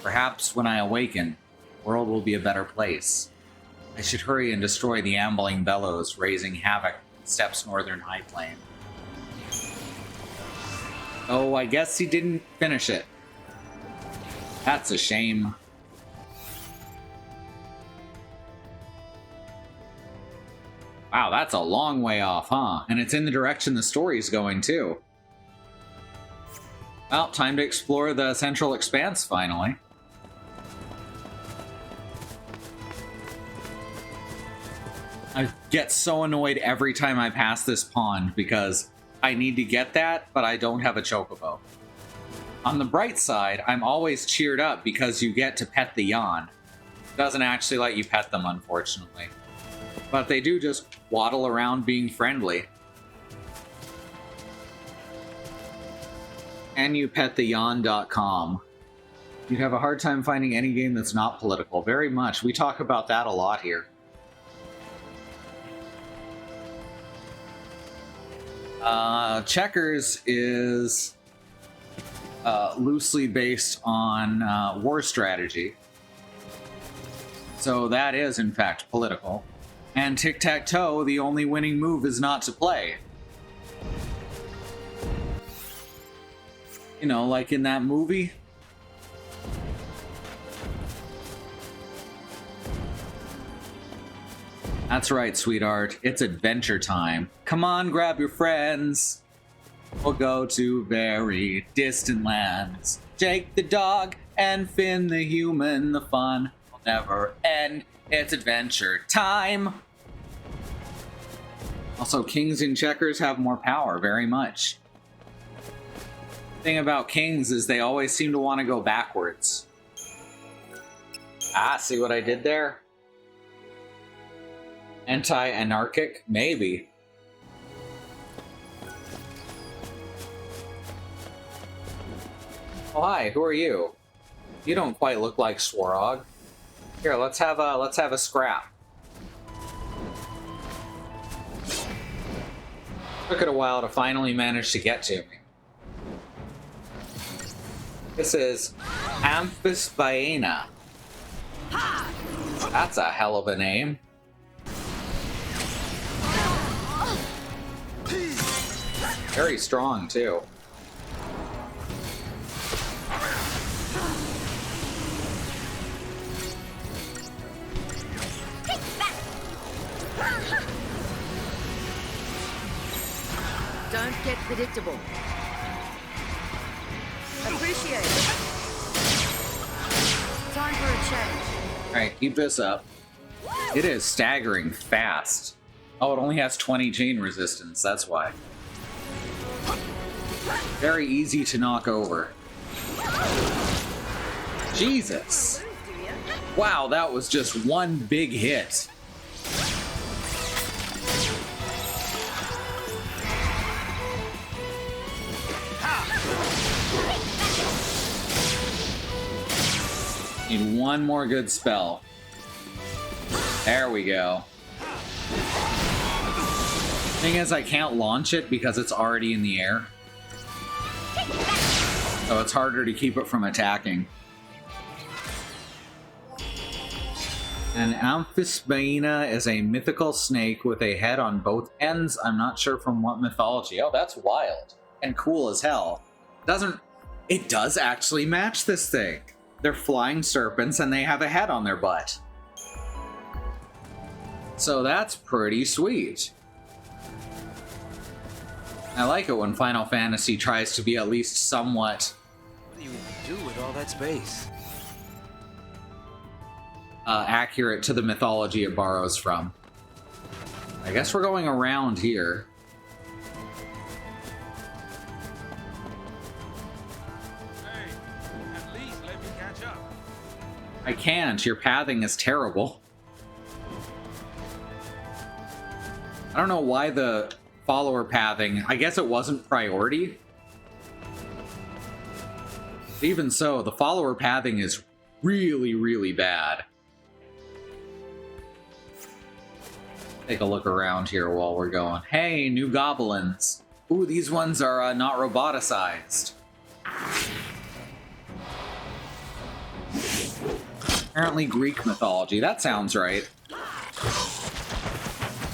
Perhaps when I awaken, the world will be a better place. I should hurry and destroy the ambling bellows, raising havoc in Steppe's northern high plain. Oh, I guess he didn't finish it. That's a shame. Wow, that's a long way off, huh? And it's in the direction the story's going, too. Well, time to explore the Central Expanse, finally. I get so annoyed every time I pass this pond because I need to get that, but I don't have a chocobo. On the bright side, I'm always cheered up because you get to pet the Yan. It doesn't actually let you pet them, unfortunately. But they do just waddle around being friendly. And you pet the yawn.com. You'd have a hard time finding any game that's not political. Very much. We talk about that a lot here. Checkers is loosely based on war strategy. So that is, in fact, political. And tic-tac-toe, the only winning move is not to play. You know, like in that movie. That's right, sweetheart. It's adventure time. Come on, grab your friends. We'll go to very distant lands. Jake the dog and Finn the human. The fun will never end. It's adventure time. Also, kings in checkers have more power, very much. The thing about kings is they always seem to want to go backwards. Ah, see what I did there? Anti-anarchic? Maybe. Oh, hi, who are you? You don't quite look like Swarog. Here, let's have a scrap. Took it a while to finally manage to get to me. This is Amphisbaena. That's a hell of a name. Very strong, too. Don't get predictable. Appreciate it. Time for a change. Alright, keep this up. It is staggering fast. Oh, it only has 20 chain resistance, that's why. Very easy to knock over. Jesus! Wow, that was just one big hit. Need one more good spell. There we go. Thing is, I can't launch it because it's already in the air. So it's harder to keep it from attacking. And Amphisbaena is a mythical snake with a head on both ends. I'm not sure from what mythology. Oh, that's wild. And cool as hell. It does actually match this thing. They're flying serpents and they have a head on their butt. So that's pretty sweet. I like it when Final Fantasy tries to be at least somewhat... What do you do with all that space? accurate to the mythology it borrows from. I guess we're going around here. Hey, at least let me catch up. I can't. Your pathing is terrible. I don't know why the follower pathing... I guess it wasn't priority. Even so, the follower pathing is really, really bad. Take a look around here while we're going. Hey, new goblins. Ooh, these ones are not roboticized. Apparently Greek mythology. That sounds right.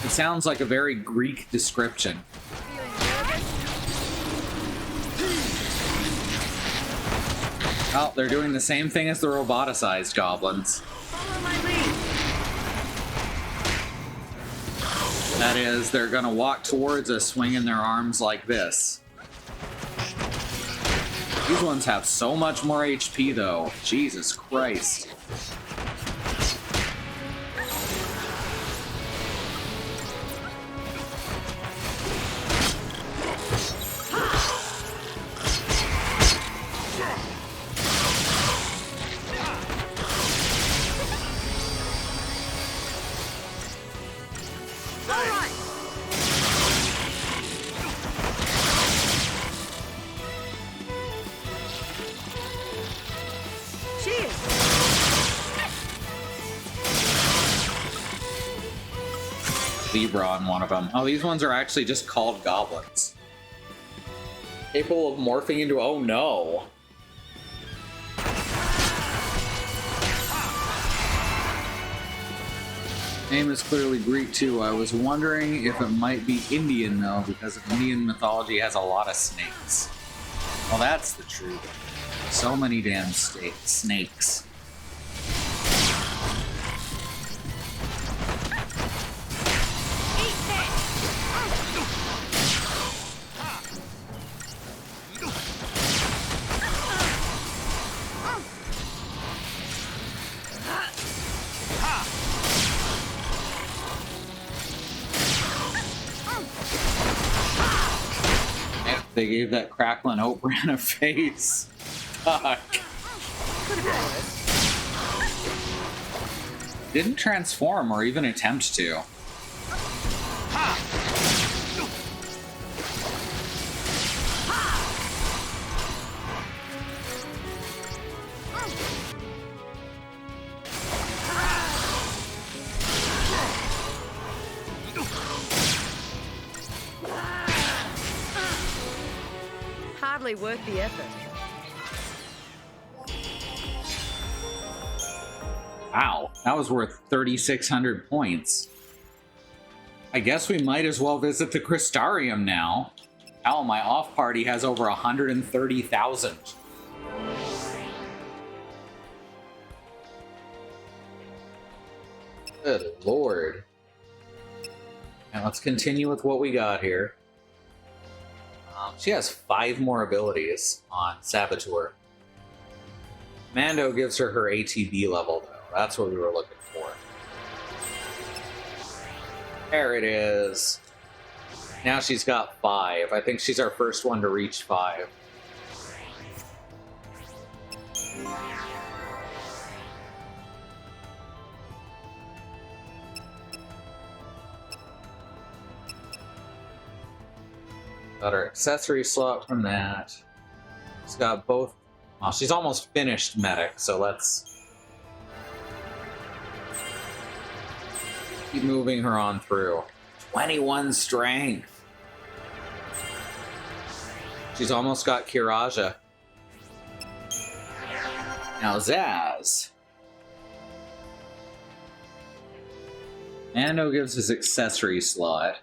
It sounds like a very Greek description. Oh, they're doing the same thing as the roboticized goblins. Follow my lead. That is, they're gonna walk towards us swinging their arms like this. These ones have so much more HP though. Jesus Christ. Cheers! Zebra on one of them. Oh, these ones are actually just called goblins. Capable of morphing into... Oh, no. Name is clearly Greek, too. I was wondering if it might be Indian, though, because Indian mythology has a lot of snakes. Well, that's the truth. So many damn snakes. They gave that crackling Oprah a face. Fuck. Didn't transform or even attempt to. Hardly worth the effort. Wow, that was worth 3,600 points. I guess we might as well visit the Crystarium now. Hell, my off party has over 130,000. Good lord. And let's continue with what we got here. She has 5 more abilities on Saboteur. Mando gives her her ATB level, though. That's what we were looking for. There it is. Now she's got 5. I think she's our first one to reach 5. Got her accessory slot from that. She's got both. Well, she's almost finished medic, so let's keep moving her on through. 21 strength. She's almost got Kiraja. Now Zaz. Mando gives his accessory slot.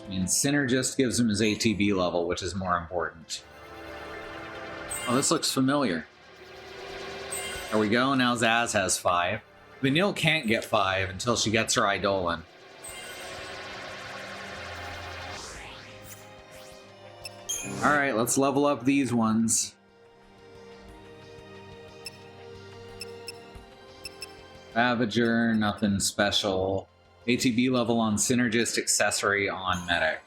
And Synergist gives him his ATB level, which is more important. Oh, this looks familiar. There we go, now Zaz has 5. Vanille can't get 5 until she gets her Eidolon. Alright, let's level up these ones. Ravager, nothing special. ATB level on Synergist, accessory on Medic.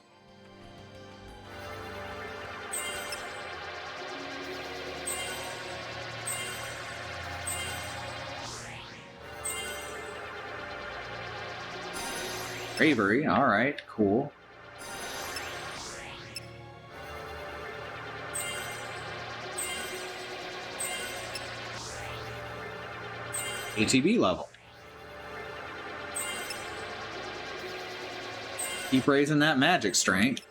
Bravery, alright, cool. ATB level. Keep raising that magic strength.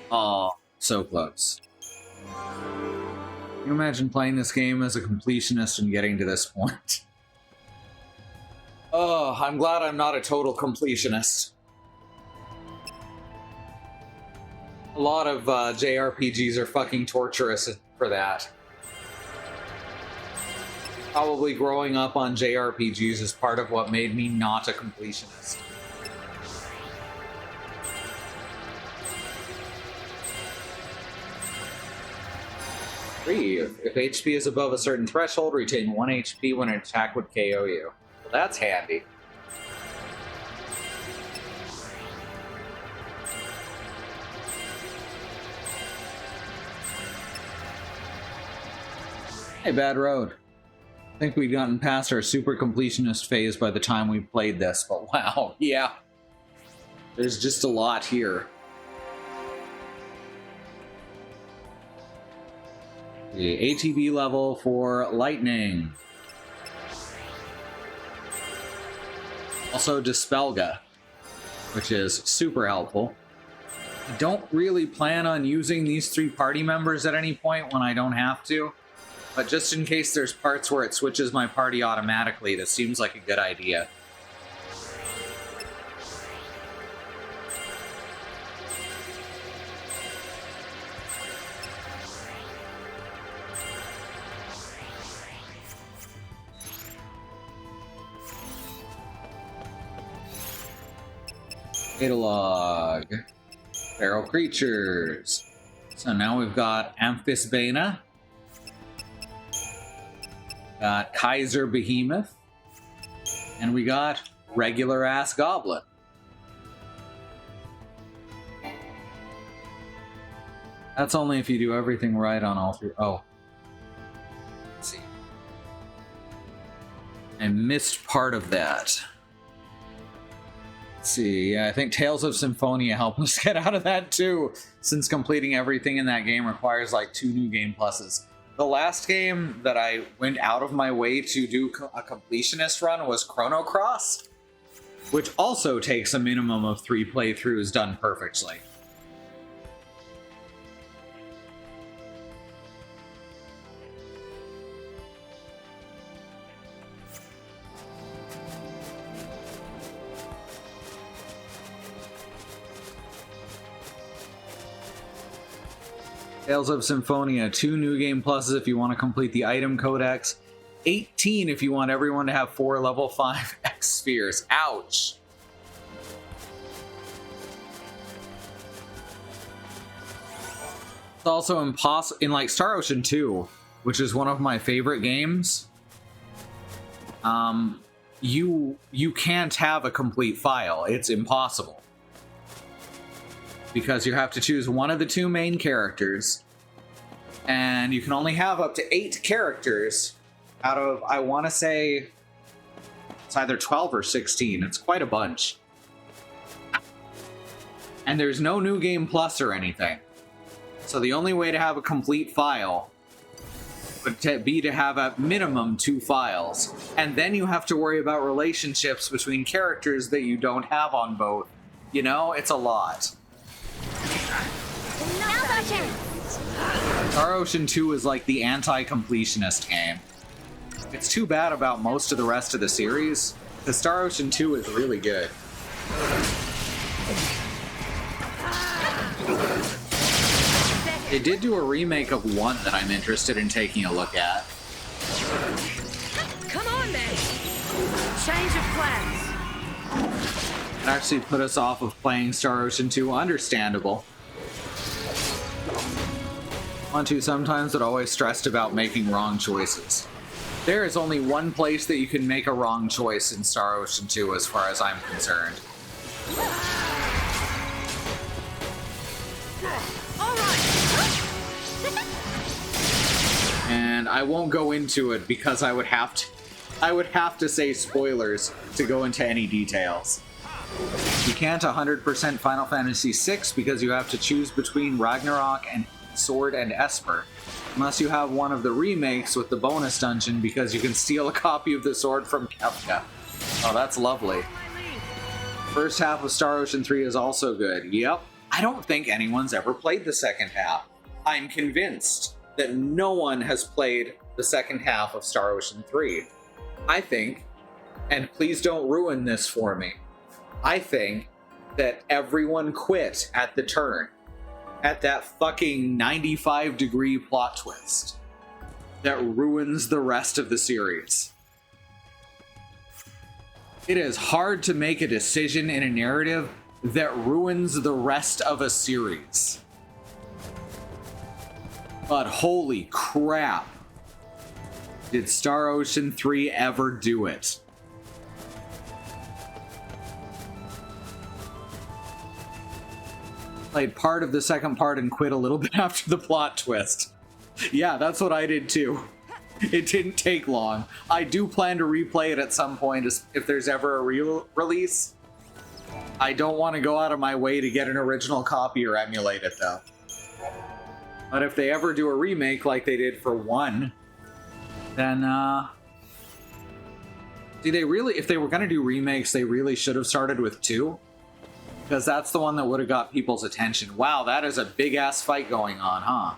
Oh, so close. Can you imagine playing this game as a completionist and getting to this point? Oh, I'm glad I'm not a total completionist. A lot of JRPGs are fucking torturous for that. Probably growing up on JRPGs is part of what made me not a completionist. If HP is above a certain threshold, retain 1 HP when an attack would KO you. Well, that's handy. Hey, Bad Road. I think we'd gotten past our super completionist phase by the time we played this, but wow, yeah. There's just a lot here. The ATB level for Lightning. Also Dispelga, which is super helpful. I don't really plan on using these 3 party members at any point when I don't have to, but just in case there's parts where it switches my party automatically, this seems like a good idea. Catalog. Feral creatures. So now we've got Amphisbaena. Got Kaiser Behemoth. And we got regular ass Goblin. That's only if you do everything right on all 3. Oh. Let's see. I missed part of that. Let's see, yeah, I think Tales of Symphonia helped us get out of that too, since completing everything in that game requires like 2 new game pluses. The last game that I went out of my way to do a completionist run was Chrono Cross, which also takes a minimum of 3 playthroughs done perfectly. Tales of Symphonia, 2 new game pluses if you want to complete the item codex, 18 if you want everyone to have 4 level 5 X spheres. Ouch! It's also impossible in like Star Ocean 2, which is one of my favorite games. You can't have a complete file. It's impossible. Because you have to choose one of the 2 main characters, and you can only have up to 8 characters out of, I want to say, it's either 12 or 16. It's quite a bunch. And there's no new game plus or anything. So the only way to have a complete file would be to have at minimum 2 files. And then you have to worry about relationships between characters that you don't have on both. You know, it's a lot. Star Ocean 2 is like the anti-completionist game. It's too bad about most of the rest of the series, because Star Ocean 2 is really good. They did do a remake of 1 that I'm interested in taking a look at. Come on then! Change of plans. It actually put us off of playing Star Ocean 2, understandable. Want to sometimes, but always stressed about making wrong choices. There is only one place that you can make a wrong choice in Star Ocean 2 as far as I'm concerned. And I won't go into it because I would have to say spoilers to go into any details. You can't 100% Final Fantasy VI because you have to choose between Ragnarok and Sword and Esper, unless you have one of the remakes with the bonus dungeon because you can steal a copy of the sword from Kefka. Oh, that's lovely. First half of Star Ocean 3 is also good. Yep. I don't think anyone's ever played the second half. I'm convinced that no one has played the second half of Star Ocean 3. I think, and please don't ruin this for me, I think that everyone quit at the turn. At that fucking 95-degree plot twist that ruins the rest of the series. It is hard to make a decision in a narrative that ruins the rest of a series. But holy crap, did Star Ocean 3 ever do it? Played part of the second part and quit a little bit after the plot twist. Yeah, that's what I did too. It didn't take long. I do plan to replay it at some point if there's ever a re-release. I don't want to go out of my way to get an original copy or emulate it though. But if they ever do a remake like they did for 1, then, see, if they were going to do remakes, they really should have started with 2. Because that's the one that would have got people's attention. Wow, that is a big-ass fight going on, huh?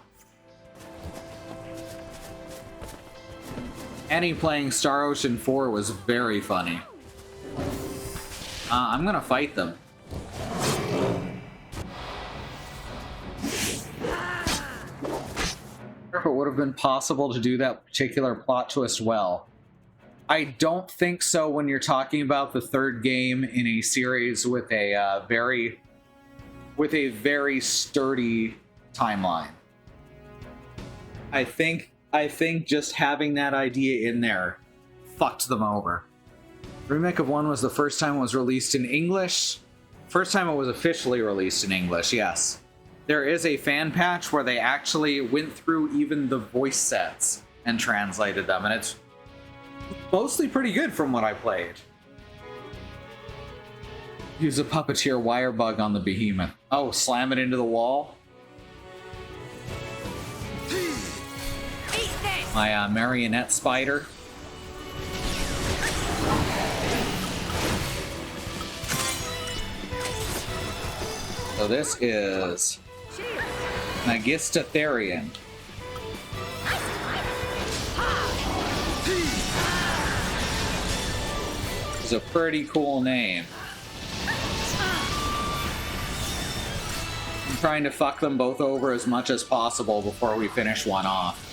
Annie playing Star Ocean 4 was very funny. I'm gonna fight them. If it would have been possible to do that particular plot twist well. I don't think so when you're talking about the 3rd game in a series with a very sturdy timeline. I think just having that idea in there fucked them over. The remake of 1 was the first time it was released in English. First time it was officially released in English, yes. There is a fan patch where they actually went through even the voice sets and translated them, and it's mostly pretty good from what I played. Use a puppeteer wire bug on the behemoth. Oh, slam it into the wall? My marionette spider. So this is Magistatherian. It's a pretty cool name. I'm trying to fuck them both over as much as possible before we finish one off.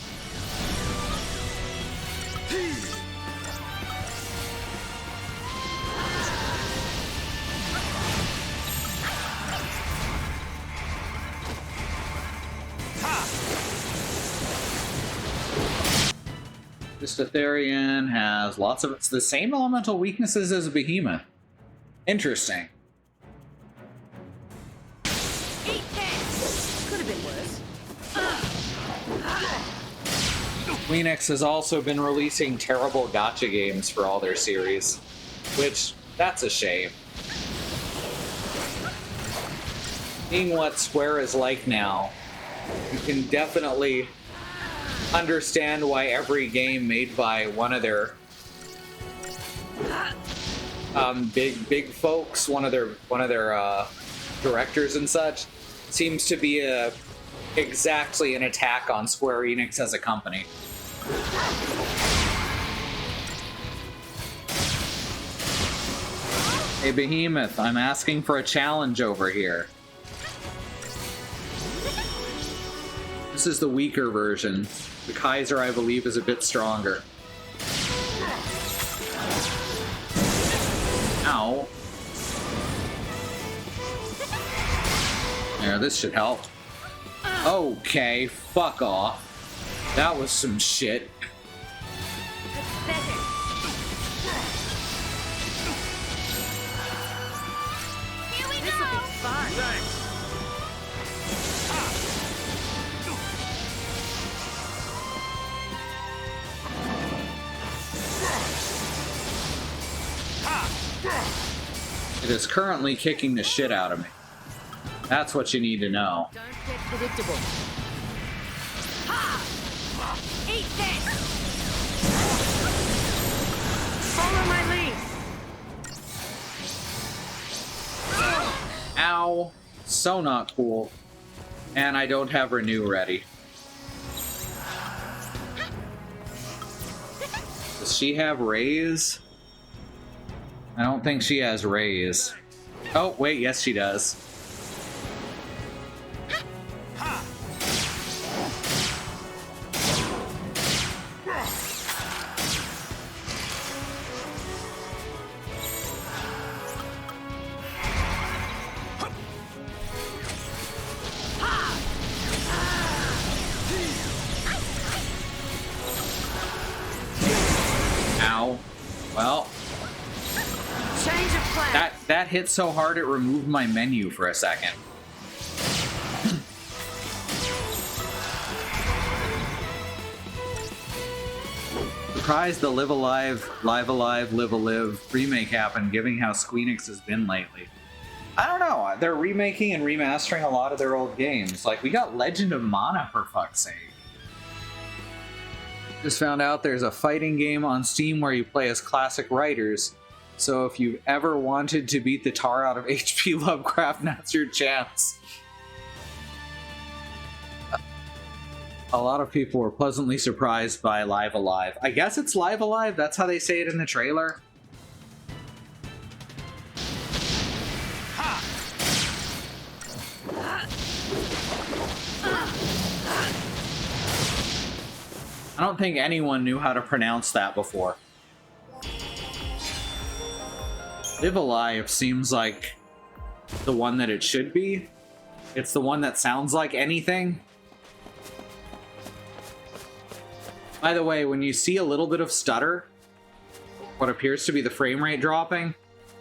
Magistatherian has lots of the same elemental weaknesses as a behemoth. Interesting. Eat this! Could have been worse. Phoenix has also been releasing terrible gacha games for all their series, which, that's a shame. Seeing what Square is like now, you can definitely understand why every game made by one of their big folks, one of their directors and such, seems to be exactly an attack on Square Enix as a company. Hey Behemoth, I'm asking for a challenge over here. This is the weaker version. The Kaiser, I believe, is a bit stronger. Ow. There, this should help. Okay, fuck off. That was some shit. Here we go! This'll be fun. Thanks. It is currently kicking the shit out of me. That's what you need to know. Don't get predictable. Eat this! Follow my lead! Ow. So not cool. And I don't have Renew ready. Does she have Raise? I don't think she has Raise. Oh, wait, yes she does. Ow. Well, Change of plan! that hit so hard it removed my menu for a second. Surprised the Live Alive, Live Alive, Live a Live remake happened, given how Squeenix has been lately. I don't know. They're remaking and remastering a lot of their old games. Like, we got Legend of Mana, for fuck's sake. Just found out there's a fighting game on Steam where you play as classic writers. So if you've ever wanted to beat the tar out of H.P. Lovecraft, now's your chance. A lot of people were pleasantly surprised by Live Alive. I guess it's Live Alive? That's how they say it in the trailer? I don't think anyone knew how to pronounce that before. Live Alive seems like the one that it should be. It's the one that sounds like anything. By the way, when you see a little bit of stutter, what appears to be the frame rate dropping,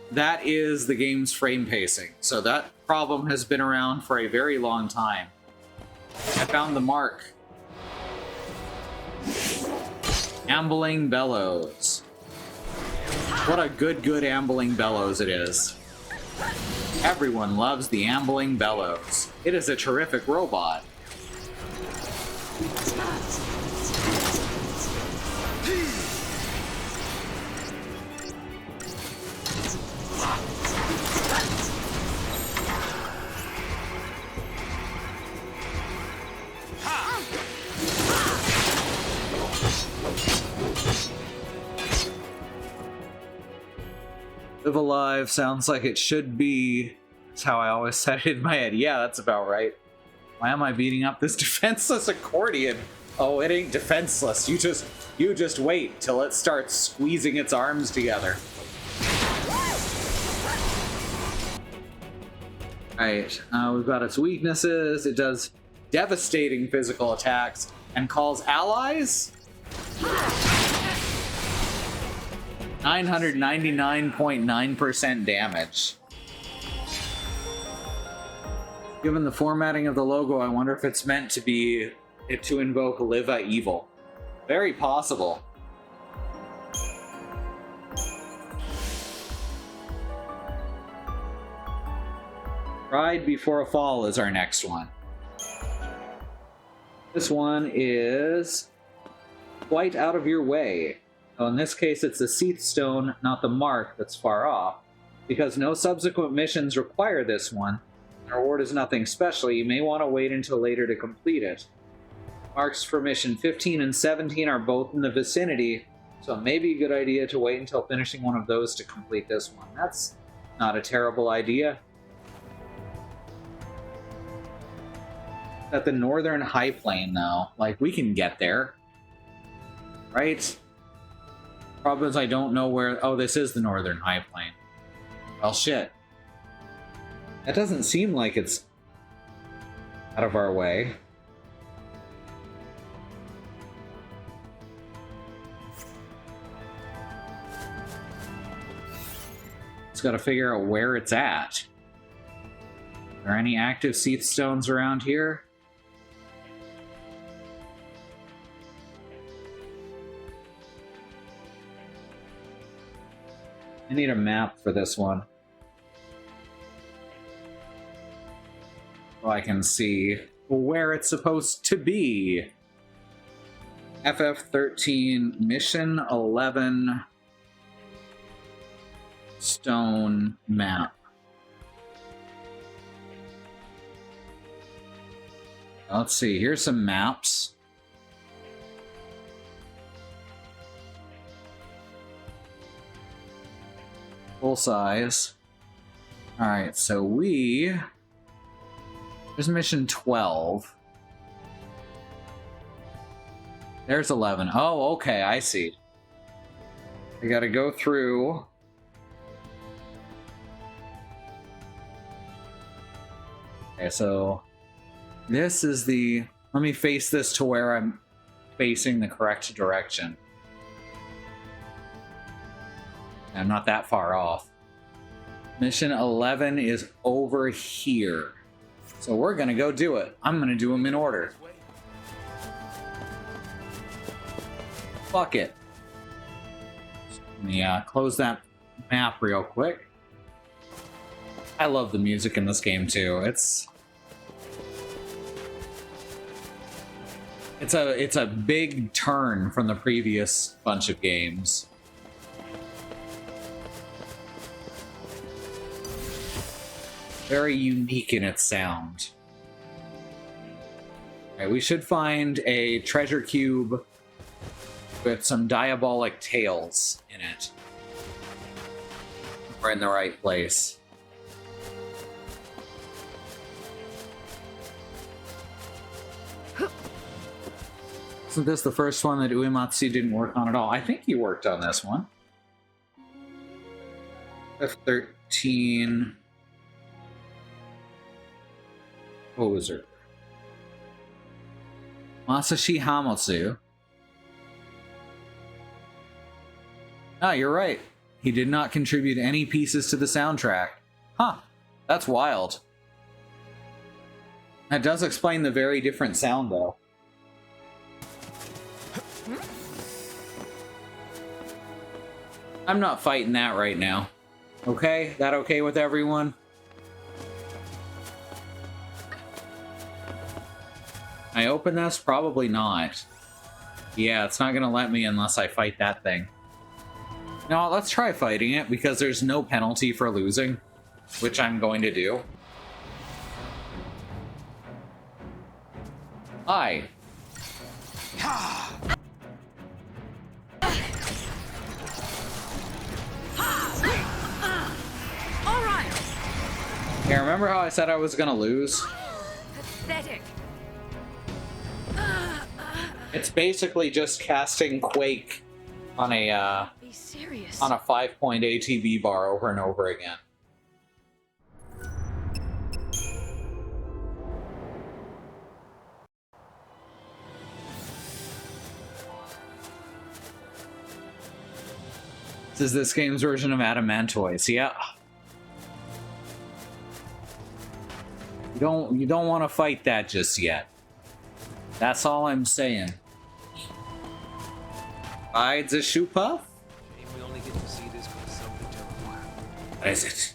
that is the game's frame pacing. So that problem has been around for a very long time. I found the mark. Ambling Bellows. What a good ambling bellows it is. Everyone loves the ambling bellows. It is a terrific robot. Live Alive sounds like it should be. That's how I always said it in my head. Yeah, that's about right. Why am I beating up this defenseless accordion? Oh, it ain't defenseless. You just wait till it starts squeezing its arms together. Alright, we've got its weaknesses. It does devastating physical attacks and calls allies? 999.9% damage. Given the formatting of the logo, I wonder if it's meant to be to invoke Liva Evil. Very possible. Pride Before a Fall is our next one. This one is Quite Out of Your Way. So in this case, it's the Seath Stone, not the Mark, that's far off. Because no subsequent missions require this one, and the reward is nothing special, you may want to wait until later to complete it. Marks for mission 15 and 17 are both in the vicinity, so it may be a good idea to wait until finishing one of those to complete this one. That's not a terrible idea. At the Northern High Plain, though, like, we can get there. Right? Problem is I don't know where... Oh, this is the Northern High Plain. Well, shit. That doesn't seem like it's out of our way. Just gotta figure out where it's at. Are there any active Seath Stones around here? I need a map for this one. So I can see where it's supposed to be. FF13 Mission 11 Stone Map. Let's see, here's some maps. Full size. Alright, so there's mission 12. There's 11. Oh, okay, I see. We gotta go through. Okay, so this is the... Let me face this to where I'm facing the correct direction. I'm not that far off. Mission 11 is over here. So we're gonna go do it. I'm gonna do them in order. Fuck it. Let me close that map real quick. I love the music in this game too. It's a big turn from the previous bunch of games. Very unique in its sound. Alright, we should find a treasure cube with some diabolic tails in it. We're in the right place. Isn't this the first one that Uematsu didn't work on at all? I think he worked on this one. F13... Poser. Masashi Hamotsu. Ah, you're right. He did not contribute any pieces to the soundtrack. Huh. That's wild. That does explain the very different sound, though. I'm not fighting that right now. Okay? That okay with everyone? I open this? Probably not. Yeah, it's not gonna let me unless I fight that thing. No, let's try fighting it, because there's no penalty for losing, which I'm going to do. Hi. All right. Yeah, remember how I said I was gonna lose? Pathetic. It's basically just casting Quake on a Be serious. on a 5-point ATB bar over and over again. This is this game's version of Adamantoise, yeah. You don't want to fight that just yet. That's all I'm saying. Rides a shoe puff? Maybe we only get to see this because something terrible happened. What is it?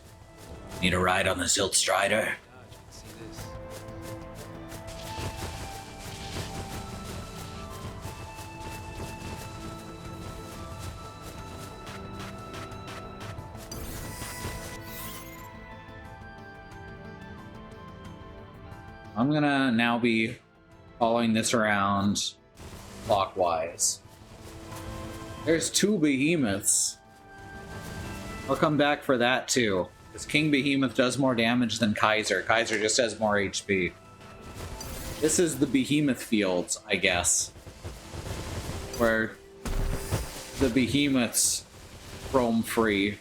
Need a ride on the Silt Strider? God, you can see this. I'm gonna now be following this around clockwise. There's 2 behemoths. I'll come back for that too, because King Behemoth does more damage than Kaiser. Kaiser just has more HP. This is the Behemoth Fields, I guess, where the behemoths roam free.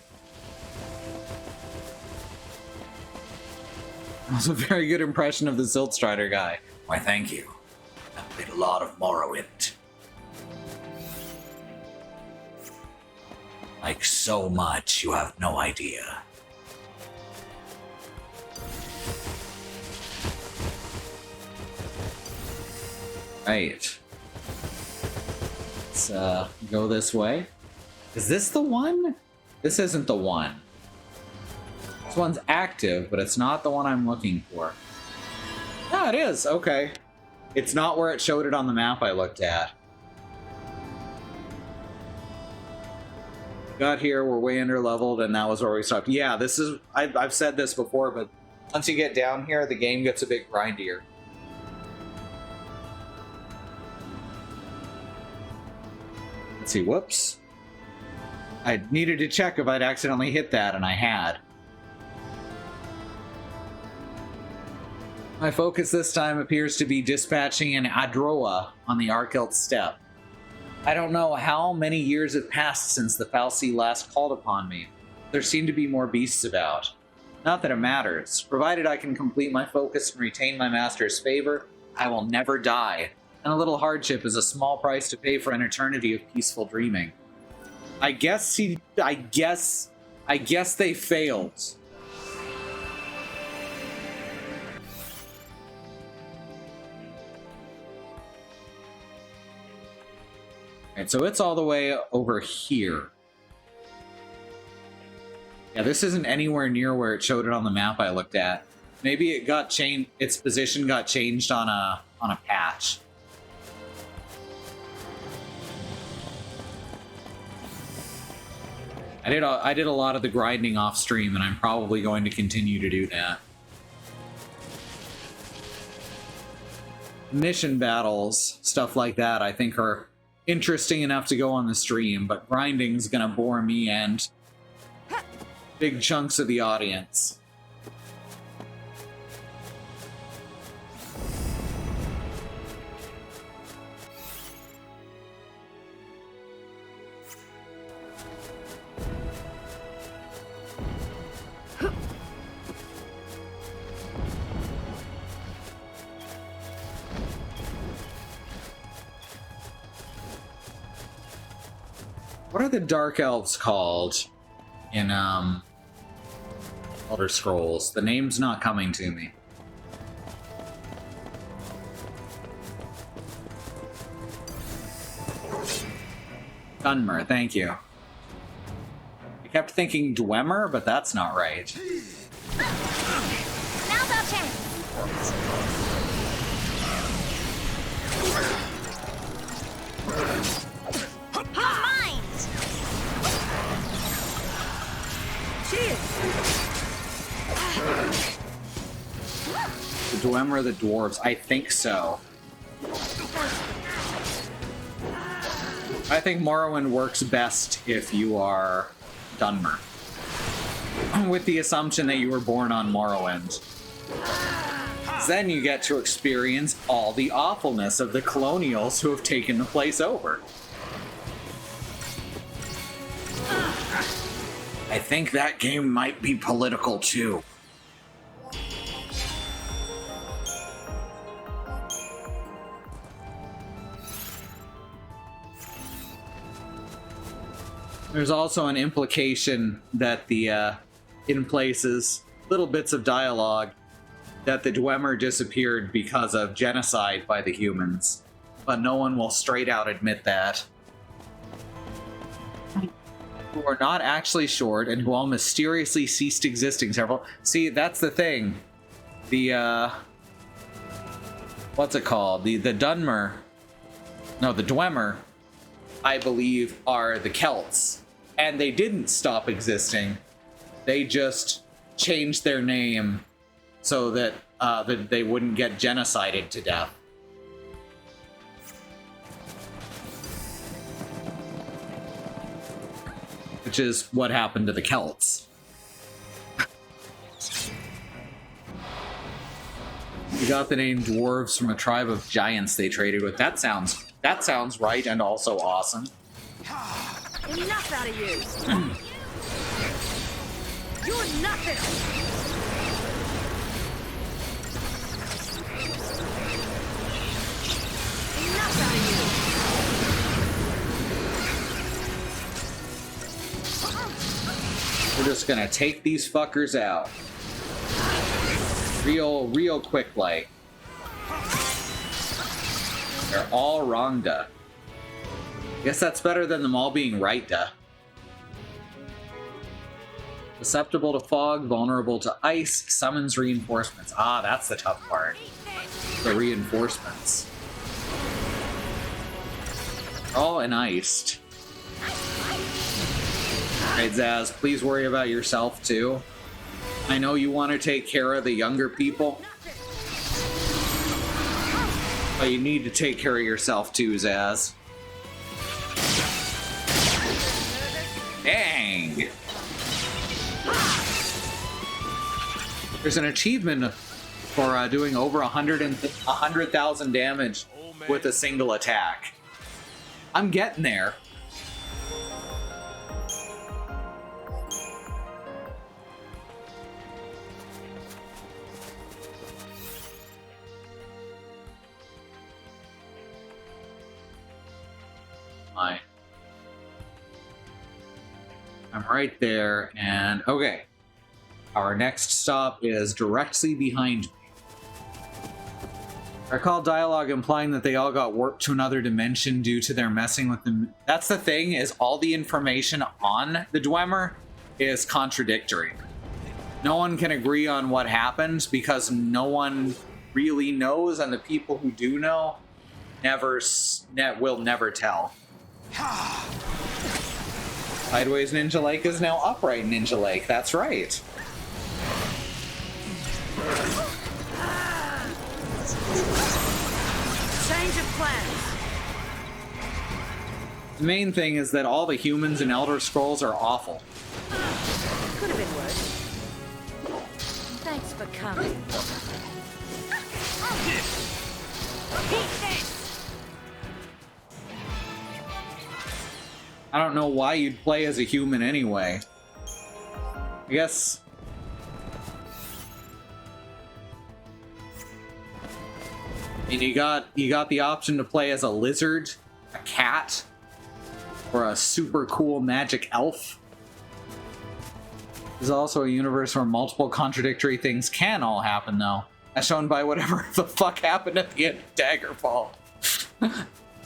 That was a very good impression of the Silt Strider guy. Why, thank you. I've played a lot of Morrowind. Like so much, you have no idea. Right. Let's go this way. Is this the one? This isn't the one. This one's active, but it's not the one I'm looking for. Ah, it is. Okay. It's not where it showed it on the map I looked at. Got here, we're way under leveled, and that was where we stopped. Yeah, this is... I've said this before, but once you get down here, the game gets a bit grindier. Let's see, whoops. I needed to check if I'd accidentally hit that, and I had. My focus this time appears to be dispatching an Adroa on the Arkelt steppe. I don't know how many years have passed since the Fal'Cie last called upon me. There seem to be more beasts about. Not that it matters. Provided I can complete my focus and retain my master's favor, I will never die. And a little hardship is a small price to pay for an eternity of peaceful dreaming. I guess they failed. Alright, so it's all the way over here. Yeah, this isn't anywhere near where it showed it on the map I looked at. Maybe it got changed. Its position got changed on a patch. I did a lot of the grinding off stream, and I'm probably going to continue to do that. Mission battles, stuff like that, I think are interesting enough to go on the stream, but grinding's gonna bore me and big chunks of the audience. What are the Dark Elves called in Elder Scrolls? The name's not coming to me. Dunmer, thank you. I kept thinking Dwemer, but that's not right. Now's our chance. The Dwemer are the dwarves? I think so. I think Morrowind works best if you are Dunmer. With the assumption that you were born on Morrowind. Then you get to experience all the awfulness of the colonials who have taken the place over. I think that game might be political too. There's also an implication that the, in places, little bits of dialogue, that the Dwemer disappeared because of genocide by the humans. But no one will straight out admit that. Who are not actually short and who all mysteriously ceased existing several... See, that's the thing. The, what's it called? The Dunmer... No, the Dwemer, I believe, are the Celts. And they didn't stop existing. They just changed their name so that, that they wouldn't get genocided to death. Which is what happened to the Celts. We got the name dwarves from a tribe of giants they traded with. That sounds right and also awesome. Enough out of you! You're nothing! Enough out of you! We're just gonna take these fuckers out. Real quick like. They're all wrong-da. Guess that's better than them all being right-da. Susceptible to fog, vulnerable to ice, summons reinforcements. Ah, that's the tough part. The reinforcements. All iced. Alright, Zaz, please worry about yourself too. I know you want to take care of the younger people. But you need to take care of yourself too, Zaz. Dang! There's an achievement for doing over 100,000 damage with a single attack. I'm getting there. I'm right there, and okay. Our next stop is directly behind me. I recall dialogue implying that they all got warped to another dimension due to their messing with them. That's the thing, is all the information on the Dwemer is contradictory. No one can agree on what happened because no one really knows, and the people who do know will never tell. Sideways Ninja Lake is now Upright Ninja Lake. That's right. Change of plans. The main thing is that all the humans in Elder Scrolls are awful. Could have been worse. Thanks for coming. Eat this! I don't know why you'd play as a human anyway. I guess... And you got the option to play as a lizard, a cat, or a super cool magic elf. There's also a universe where multiple contradictory things can all happen, though, as shown by whatever the fuck happened at the end of Daggerfall.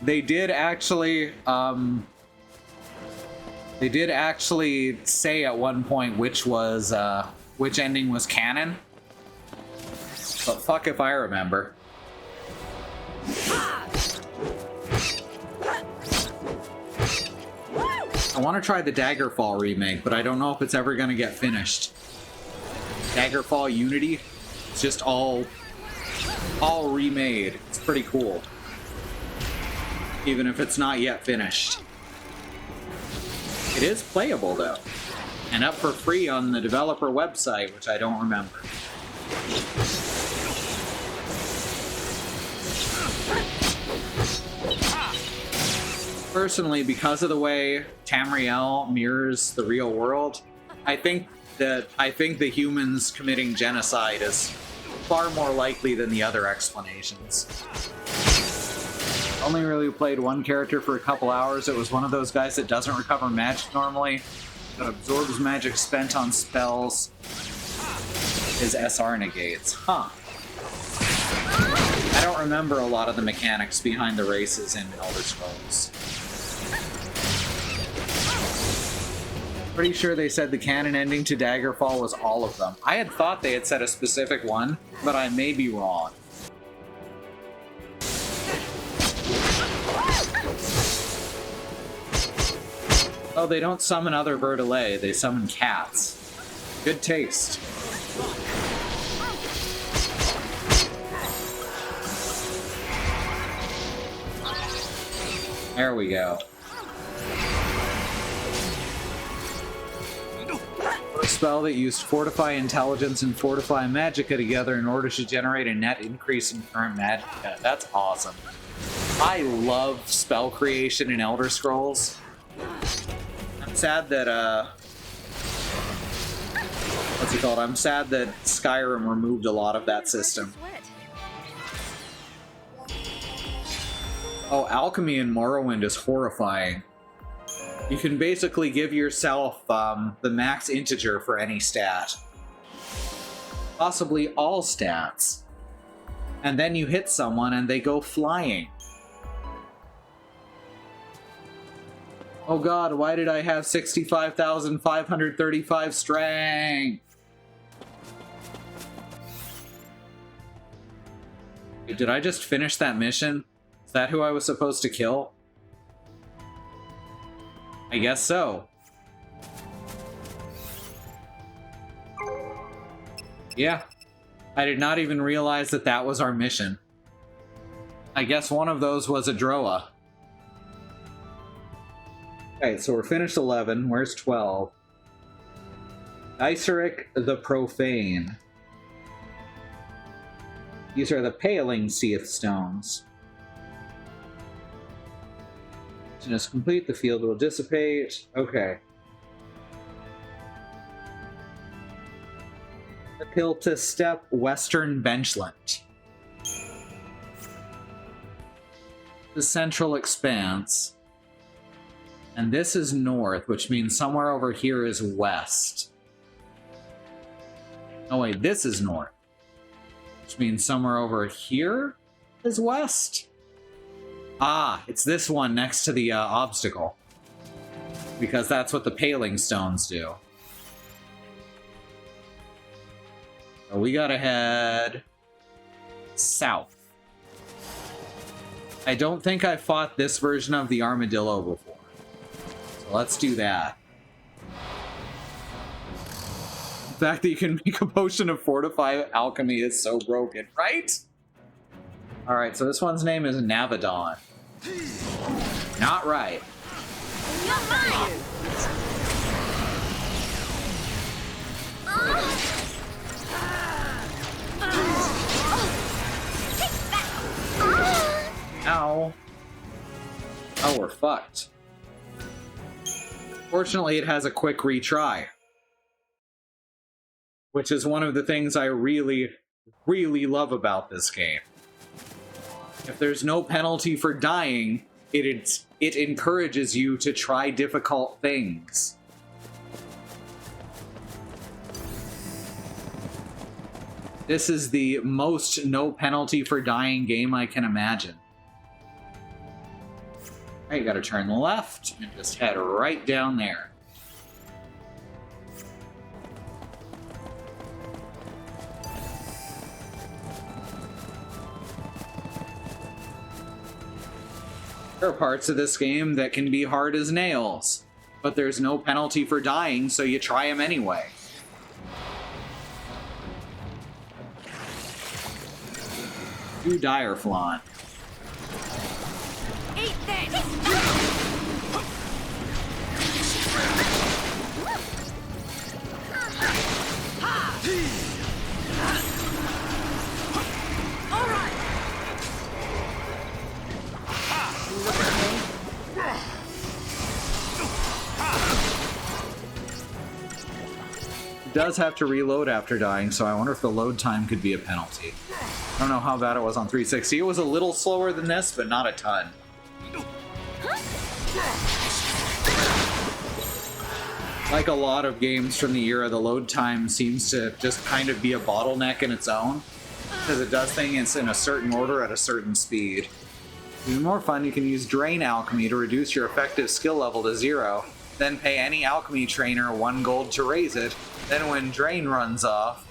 They did actually say at one point which ending was canon, but fuck if I remember. I want to try the Daggerfall remake, but I don't know if it's ever going to get finished. Daggerfall Unity, it's just all remade. It's pretty cool, even if it's not yet finished. It is playable though, and up for free on the developer website, which I don't remember. Personally, because of the way Tamriel mirrors the real world, I think the humans committing genocide is far more likely than the other explanations. Only really played one character for a couple hours. It was one of those guys that doesn't recover magic normally, that absorbs magic spent on spells. His SR negates. Huh. I don't remember a lot of the mechanics behind the races in Elder Scrolls. Pretty sure they said the canon ending to Daggerfall was all of them. I had thought they had said a specific one, but I may be wrong. Oh, they don't summon other Vertolae, they summon cats. Good taste. There we go. A spell that used Fortify Intelligence and Fortify Magicka together in order to generate a net increase in current Magicka. That's awesome. I love spell creation in Elder Scrolls. I'm sad that, what's it called? I'm sad that Skyrim removed a lot of that system. Oh, alchemy in Morrowind is horrifying. You can basically give yourself the max integer for any stat. Possibly all stats. And then you hit someone and they go flying. Oh god, why did I have 65,535 strength? Did I just finish that mission? Is that who I was supposed to kill? I guess so. Yeah. I did not even realize that that was our mission. I guess one of those was a Droa. Okay, so we're finished 11. Where's 12? Iseric the Profane. These are the Paling Seath Stones. Mission is complete. The field will dissipate. Okay. Hilta Step, Western Benchland. The Central Expanse. And this is north, which means somewhere over here is west. Oh wait, this is north. Which means somewhere over here is west? Ah, it's this one next to the obstacle. Because that's what the Paling Stones do. So we gotta head south. I don't think I fought this version of the armadillo before. So let's do that. The fact that you can make a potion of fortify alchemy is so broken, right? Alright, so this one's name is Navadon. Not right. You're mine! Ow. Oh, we're fucked. Fortunately, it has a quick retry. Which is one of the things I really, really love about this game. If there's no penalty for dying, it encourages you to try difficult things. This is the most no penalty for dying game I can imagine. Alright, you gotta turn left and just head right down there. There are parts of this game that can be hard as nails, but there's no penalty for dying, so you try them anyway. Do dire flan. Eat this! All right. It does have to reload after dying, so I wonder if the load time could be a penalty. I don't know how bad it was on 360. It was a little slower than this, but not a ton. Like a lot of games from the era, the load time seems to just kind of be a bottleneck in its own, because it does things in a certain order at a certain speed. To be more fun, you can use Drain Alchemy to reduce your effective skill level to 0, then pay any alchemy trainer 1 gold to raise it, then when Drain runs off,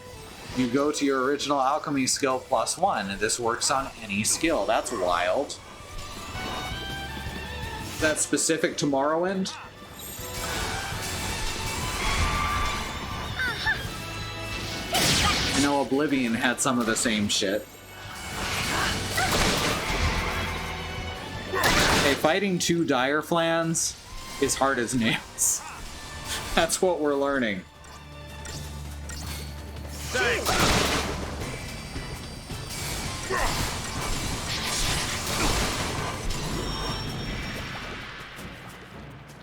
you go to your original alchemy skill +1, and this works on any skill. That's wild. Is that specific to Morrowind? I know Oblivion had some of the same shit. Hey, fighting 2 dire flans is hard as nails. That's what we're learning.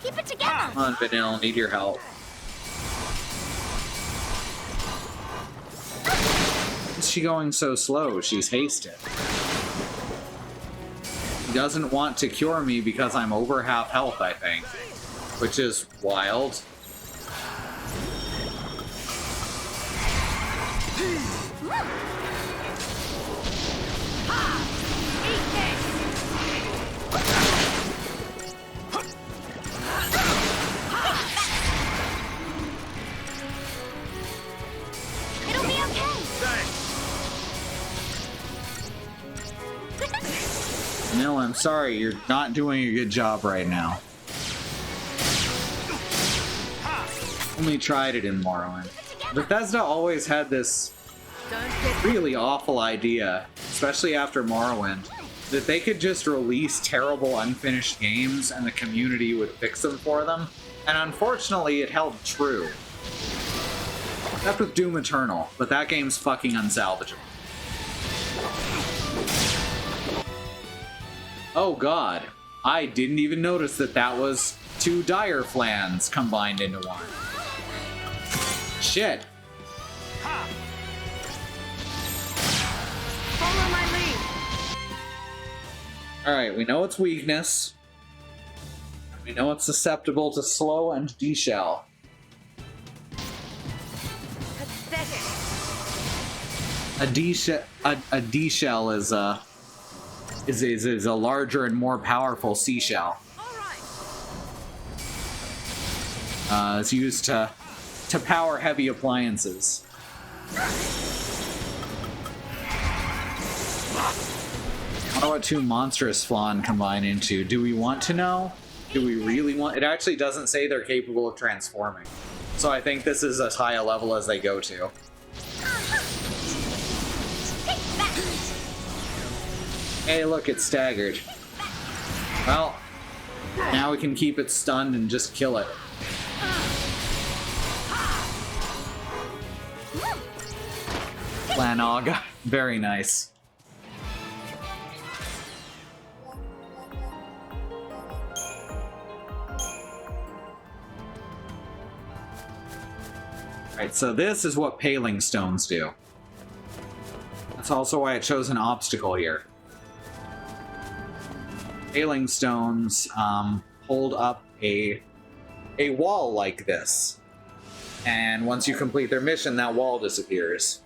Keep it together! Come on, Vanilla, need your help. Why is she going so slow? She's hasted. He doesn't want to cure me because I'm over half health, I think. Which is wild. It'll be okay! No, I'm sorry, you're not doing a good job right now. Only tried it in Morrowind. Bethesda always had this really awful idea, especially after Morrowind, that they could just release terrible unfinished games and the community would fix them for them, and unfortunately it held true. Except with Doom Eternal, but that game's fucking unsalvageable. Oh god, I didn't even notice that that was 2 dire flans combined into one. Shit. Follow my lead! Alright, we know its weakness. We know it's susceptible to slow and D-shell. Pathetic! A D-shell is a larger and more powerful seashell. Alright! It's used to power heavy appliances. what two monstrous flan combine into? Do we want to know? Do we really want? It actually doesn't say they're capable of transforming. So I think this is as high a level as they go to. Hey, look, it's staggered. Well, now we can keep it stunned and just kill it. Flanog. Very nice. Alright, so this is what paling stones do. That's also why I chose an obstacle here. Paling stones hold up a wall like this. And once you complete their mission, that wall disappears.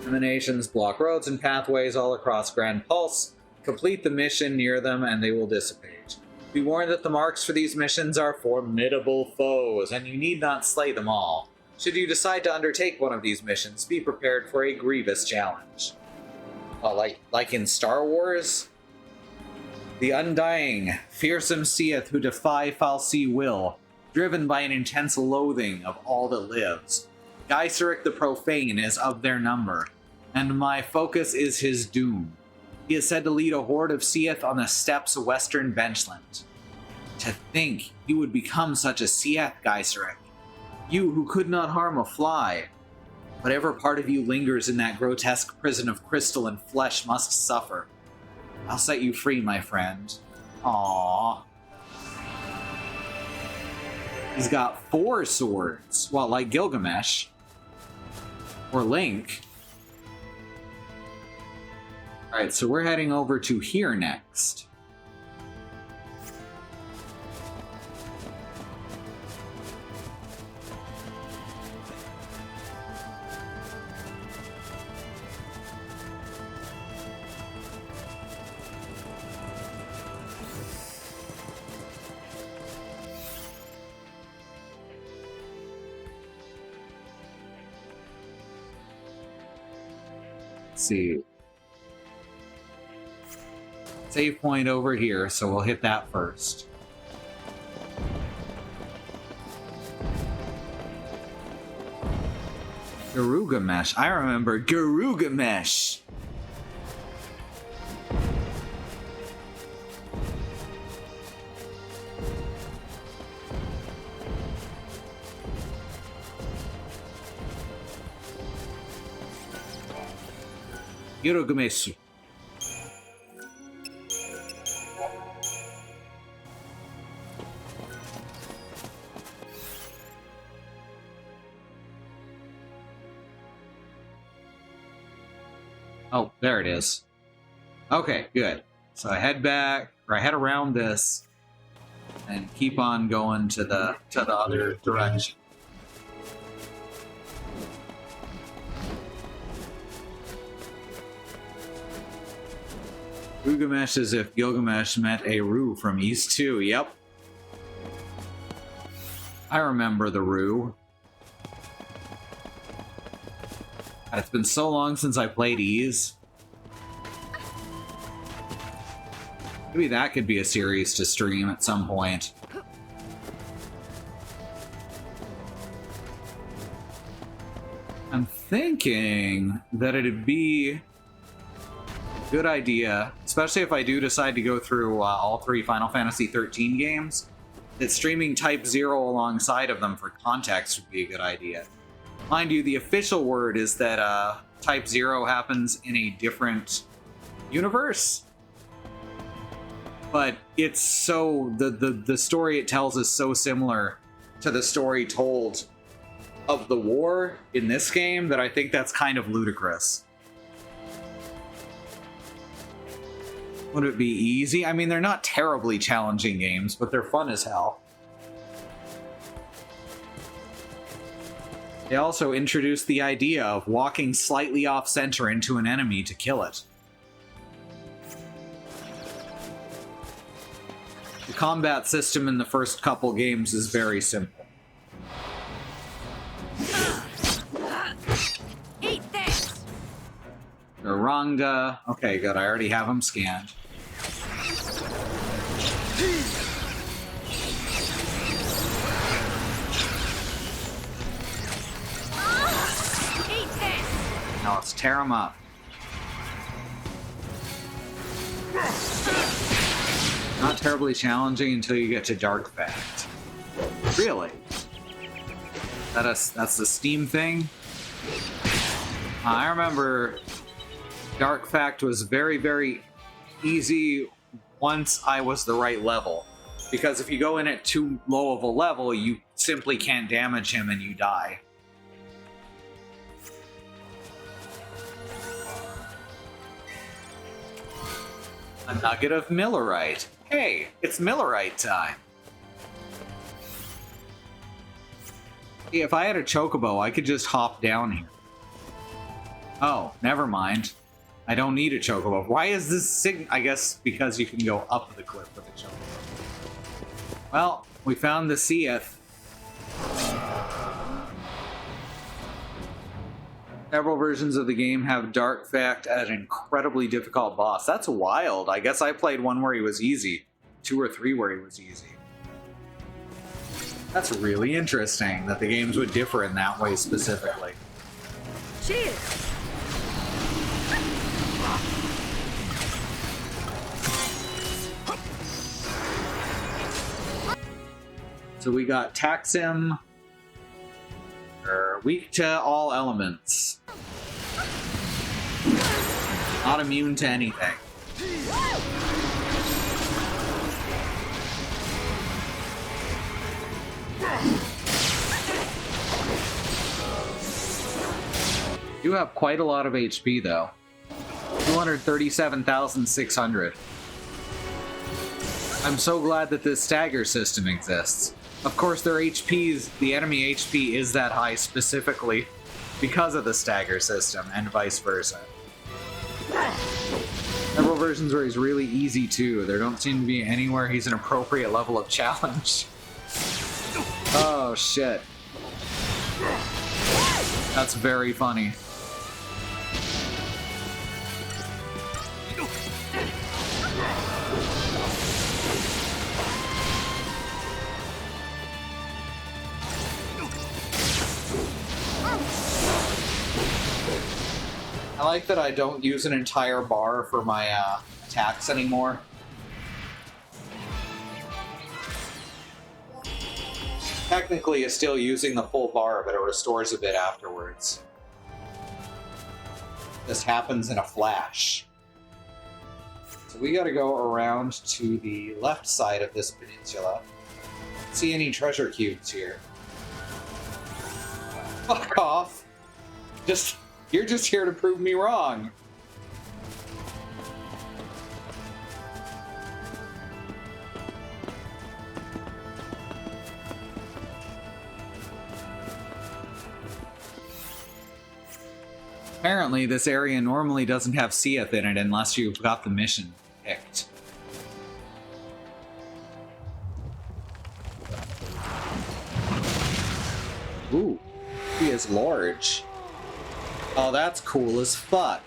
Emanations block roads and pathways all across Grand Pulse. Complete the mission near them and they will dissipate. Be warned that the marks for these missions are formidable foes, and you need not slay them all. Should you decide to undertake one of these missions, be prepared for a grievous challenge. Like in Star Wars? The Undying, fearsome seeth who defy falsi will, driven by an intense loathing of all that lives. Gyseric the Profane is of their number, and my focus is his doom. He is said to lead a horde of Seath on the steppes of western Benchland. To think you would become such a Seath, Gyseric. You who could not harm a fly. Whatever part of you lingers in that grotesque prison of crystal and flesh must suffer. I'll set you free, my friend. Aww. He's got 4 swords. Well, like Gilgamesh. Or Link. Alright, so we're heading over to here next. Let's see. Save point over here, so we'll hit that first. Garugamesh. I remember Garugamesh. Garugamesh. Oh, there it is. Okay, good. So I head back, or I head around this, and keep on going to the other direction. Gilgamesh is if Gilgamesh met a Roo from East 2. Yep. I remember the Roo. It's been so long since I played Ease. Maybe that could be a series to stream at some point. I'm thinking that it'd be a good idea, especially if I do decide to go through all 3 Final Fantasy XIII games, that streaming Type 0 alongside of them for context would be a good idea. Mind you, the official word is that Type 0 happens in a different universe. But it's so... The story it tells is so similar to the story told of the war in this game that I think that's kind of ludicrous. Would it be easy? I mean, they're not terribly challenging games, but they're fun as hell. They also introduced the idea of walking slightly off-center into an enemy to kill it. The combat system in the first couple games is very simple. Eat this! Chaturanga. Okay, good. I already have them scanned. Eat this! Now let's tear them up. Not terribly challenging until you get to Dark Fact. Really? That's the Steam thing? I remember Dark Fact was very, very easy once I was the right level. Because if you go in at too low of a level, you simply can't damage him and you die. A nugget of Millerite. Hey, it's Millerite time. If I had a chocobo, I could just hop down here. Oh, never mind. I don't need a chocobo. Why is this I guess because you can go up the cliff with a chocobo. Well, we found the XIII. Several versions of the game have Dark Fact as an incredibly difficult boss. That's wild. I guess I played one where he was easy. 2 or 3 where he was easy. That's really interesting that the games would differ in that way specifically. Cheers! So we got Taxim, weak to all elements. Not immune to anything. You have quite a lot of HP though. 237,600. I'm so glad that this stagger system exists. Of course, their HPs, the enemy HP is that high specifically because of the stagger system, and vice versa. Several versions where he's really easy too. There don't seem to be anywhere he's an appropriate level of challenge. Oh shit. That's very funny. I like that I don't use an entire bar for my attacks anymore. Technically, it's still using the full bar, but it restores a bit afterwards. This happens in a flash. So we gotta go around to the left side of this peninsula. See any treasure cubes here. Fuck off! You're just here to prove me wrong. Apparently, this area normally doesn't have XIII in it unless you've got the mission picked. Ooh, he is large. Oh, that's cool as fuck.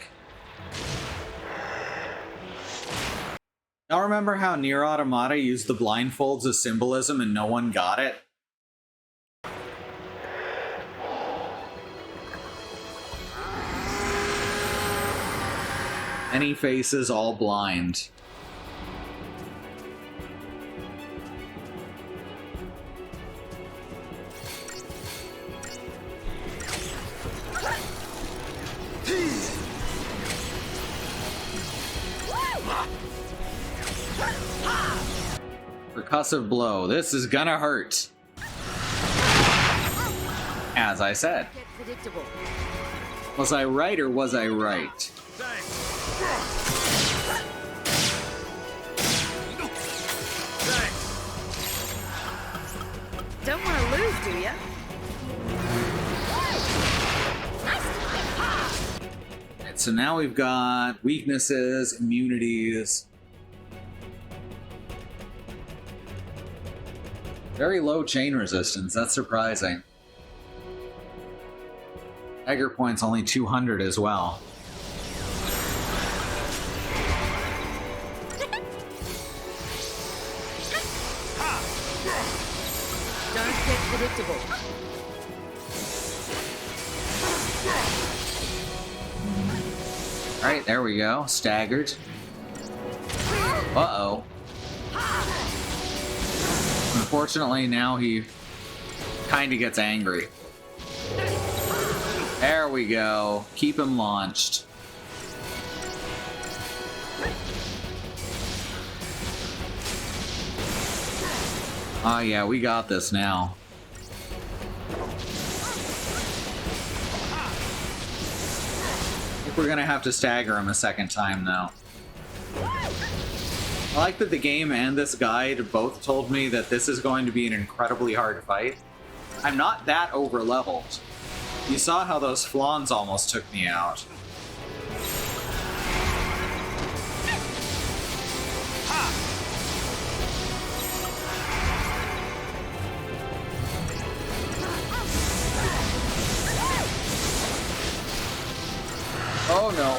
Now remember how Nier Automata used the blindfolds as symbolism and no one got it? Any faces, all blind. Percussive blow. This is gonna hurt. As I said. Get predictable. Was I right or was I right? Thanks. Don't want to lose, do ya? Alright, so now we've got weaknesses, immunities. Very low chain resistance, that's surprising. Dagger points only 200 as well. comfortable. Alright, there we go. Staggered. Uh-oh. Unfortunately, now he kind of gets angry. There we go. Keep him launched. Oh yeah, we got this now. I think we're gonna have to stagger him a second time though. I like that the game and this guide both told me that this is going to be an incredibly hard fight. I'm not that over-leveled. You saw how those flans almost took me out. Oh no.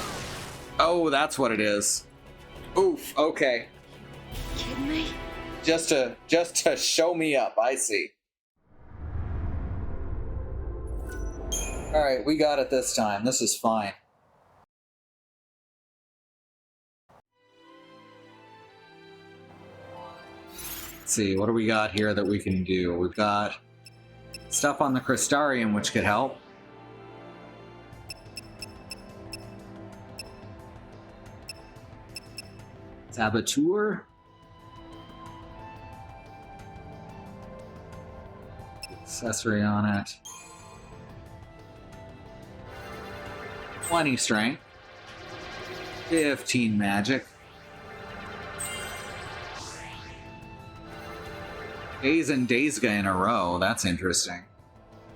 Oh, that's what it is. Oof, okay. Kidding me? Just to show me up, I see. Alright, we got it this time. This is fine. Let's see, what do we got here that we can do? We've got stuff on the Crystarium which could help. Saboteur. Accessory on it. 20 strength. 15 magic. Days and Daysga in a row. That's interesting.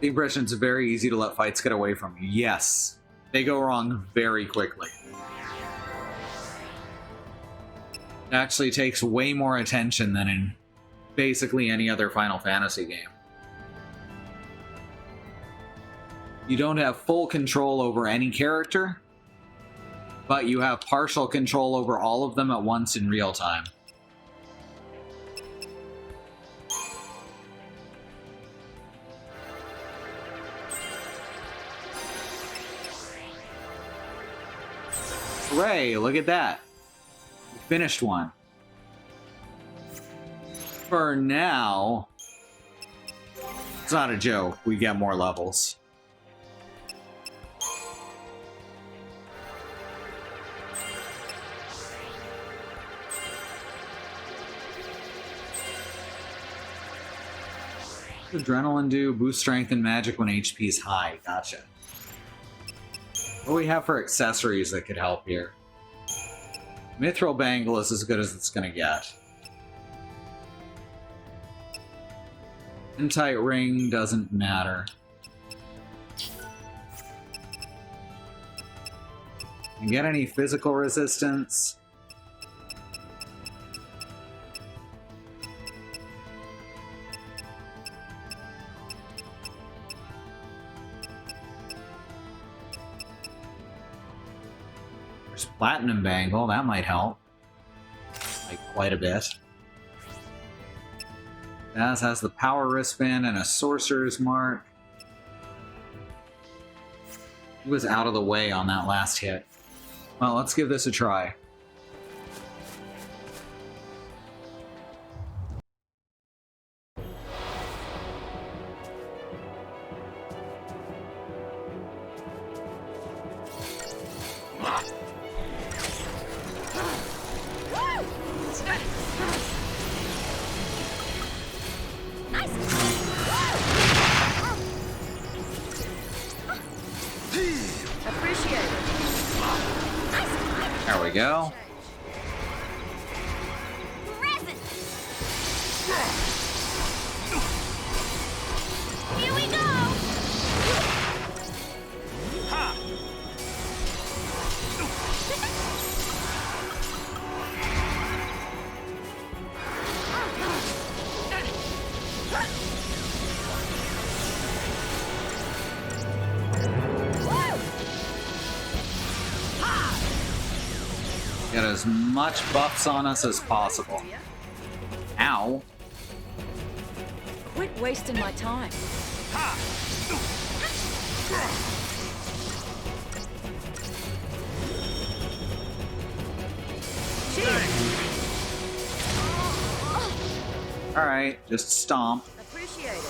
The impression it's very easy to let fights get away from you. Yes. They go wrong very quickly. It actually takes way more attention than in basically any other Final Fantasy game. You don't have full control over any character, but you have partial control over all of them at once in real time. Hooray, look at that. We finished one. For now, it's not a joke, we get more levels. Adrenaline do? Boost strength and magic when HP is high. Gotcha. What do we have for accessories that could help here? Mithril Bangle is as good as it's gonna get. Tight Ring doesn't matter. And get any physical resistance? Platinum Bangle, that might help. Like, quite a bit. Daz has the Power Wristband and a Sorcerer's Mark. He was out of the way on that last hit. Well, let's give this a try. There we go. Here we go! Get as much buffs on us as possible. Ow. Quit wasting my time. Alright, just stomp. Appreciate it.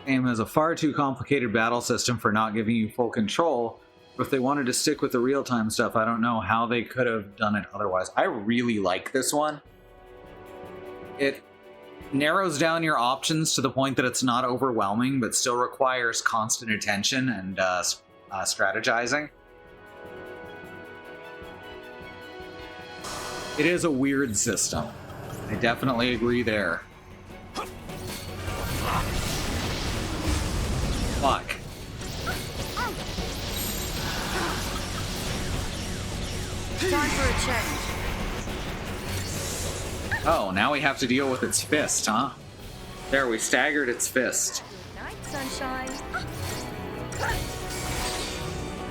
Game has a far too complicated battle system for not giving you full control. But if they wanted to stick with the real-time stuff, I don't know how they could have done it otherwise. I really like this one. It narrows down your options to the point that it's not overwhelming, but still requires constant attention and strategizing. It is a weird system. I definitely agree there. Fuck. Time for a change. Oh, now we have to deal with its fist, huh? There, we staggered its fist. Good night, sunshine.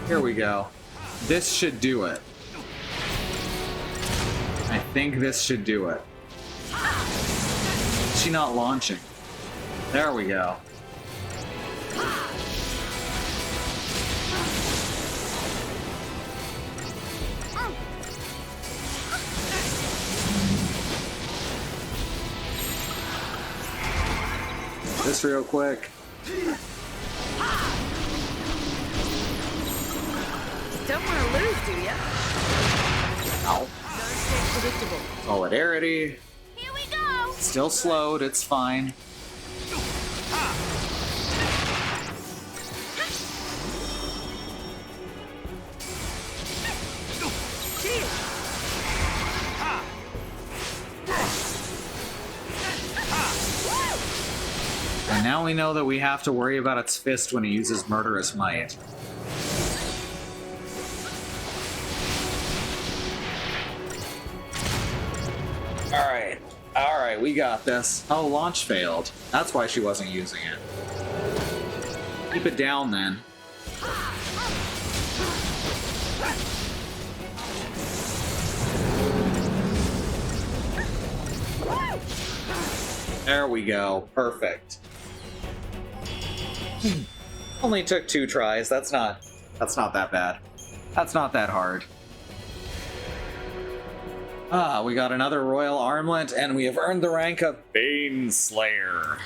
Here we go. This should do it. I think this should do it. Is she not launching? There we go. This real quick. Don't want to lose, do ya? Ow. Don't stay predictable. Solidarity. Here we go. Still slowed, it's fine. And now we know that we have to worry about its fist when it uses murderous might. Alright, we got this. Oh, launch failed. That's why she wasn't using it. Keep it down then. There we go. Perfect. Only took 2 tries. That's not that bad. That's not that hard. Ah, we got another royal armlet, and we have earned the rank of Baneslayer.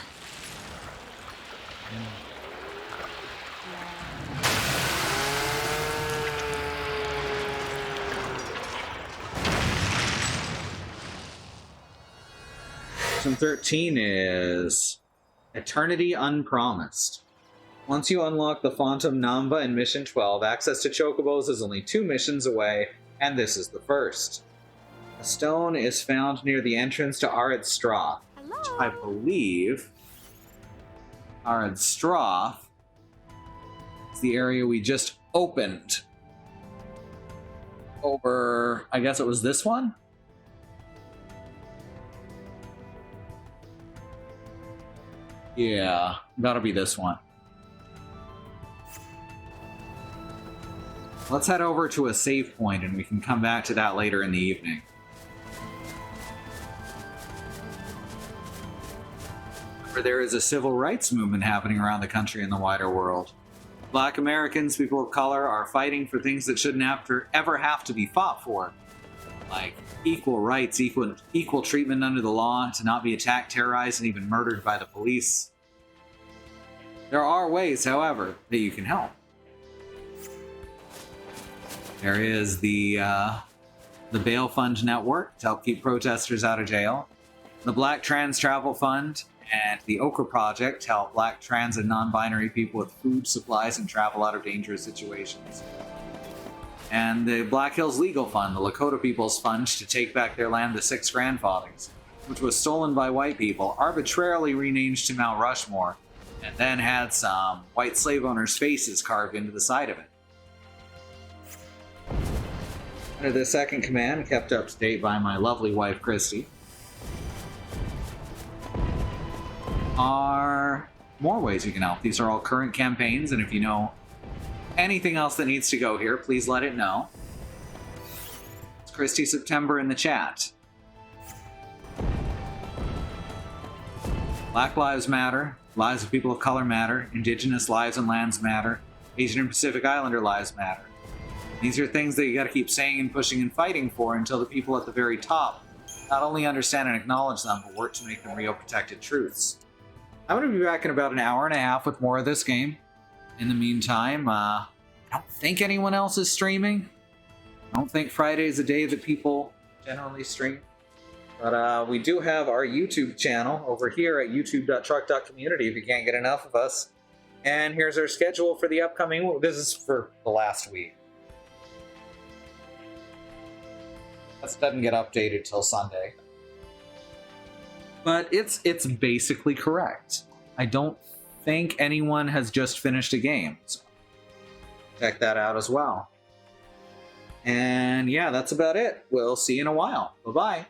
Section 13 is Eternity Unpromised. Once you unlock the Phantom Namba in Mission 12, access to Chocobos is only 2 missions away, and this is the first. A stone is found near the entrance to Arad Stroth, which I believe Arad Stroth is the area we just opened. Over, I guess it was this one? Yeah, gotta be this one. Let's head over to a save point and we can come back to that later in the evening. Where there is a civil rights movement happening around the country and the wider world. Black Americans, people of color, are fighting for things that shouldn't ever have to be fought for. Like equal rights, equal treatment under the law, to not be attacked, terrorized, and even murdered by the police. There are ways, however, that you can help. There is the Bail Fund Network to help keep protesters out of jail, the Black Trans Travel Fund, and the Okra Project to help Black, trans, and non-binary people with food, supplies, and travel out of dangerous situations. And the Black Hills Legal Fund, the Lakota People's Fund to take back their land, the Six Grandfathers, which was stolen by white people, arbitrarily renamed to Mount Rushmore, and then had some white slave owners' faces carved into the side of it. Under the second command, kept up to date by my lovely wife, Christy, are more ways you can help. These are all current campaigns, and if you know anything else that needs to go here, please let it know. Christy September in the chat. Black lives matter. Lives of people of color matter. Indigenous lives and lands matter. Asian and Pacific Islander lives matter. These are things that you got to keep saying and pushing and fighting for until the people at the very top not only understand and acknowledge them, but work to make them real protected truths. I'm going to be back in about an hour and a half with more of this game. In the meantime, I don't think anyone else is streaming. I don't think Friday is a day that people generally stream. But we do have our YouTube channel over here at youtube.truck.community if you can't get enough of us. And here's our schedule for the upcoming... This is for the last week. This doesn't get updated till Sunday. But it's basically correct. I don't think anyone has just finished a game. So check that out as well. And yeah, that's about it. We'll see you in a while. Bye-bye.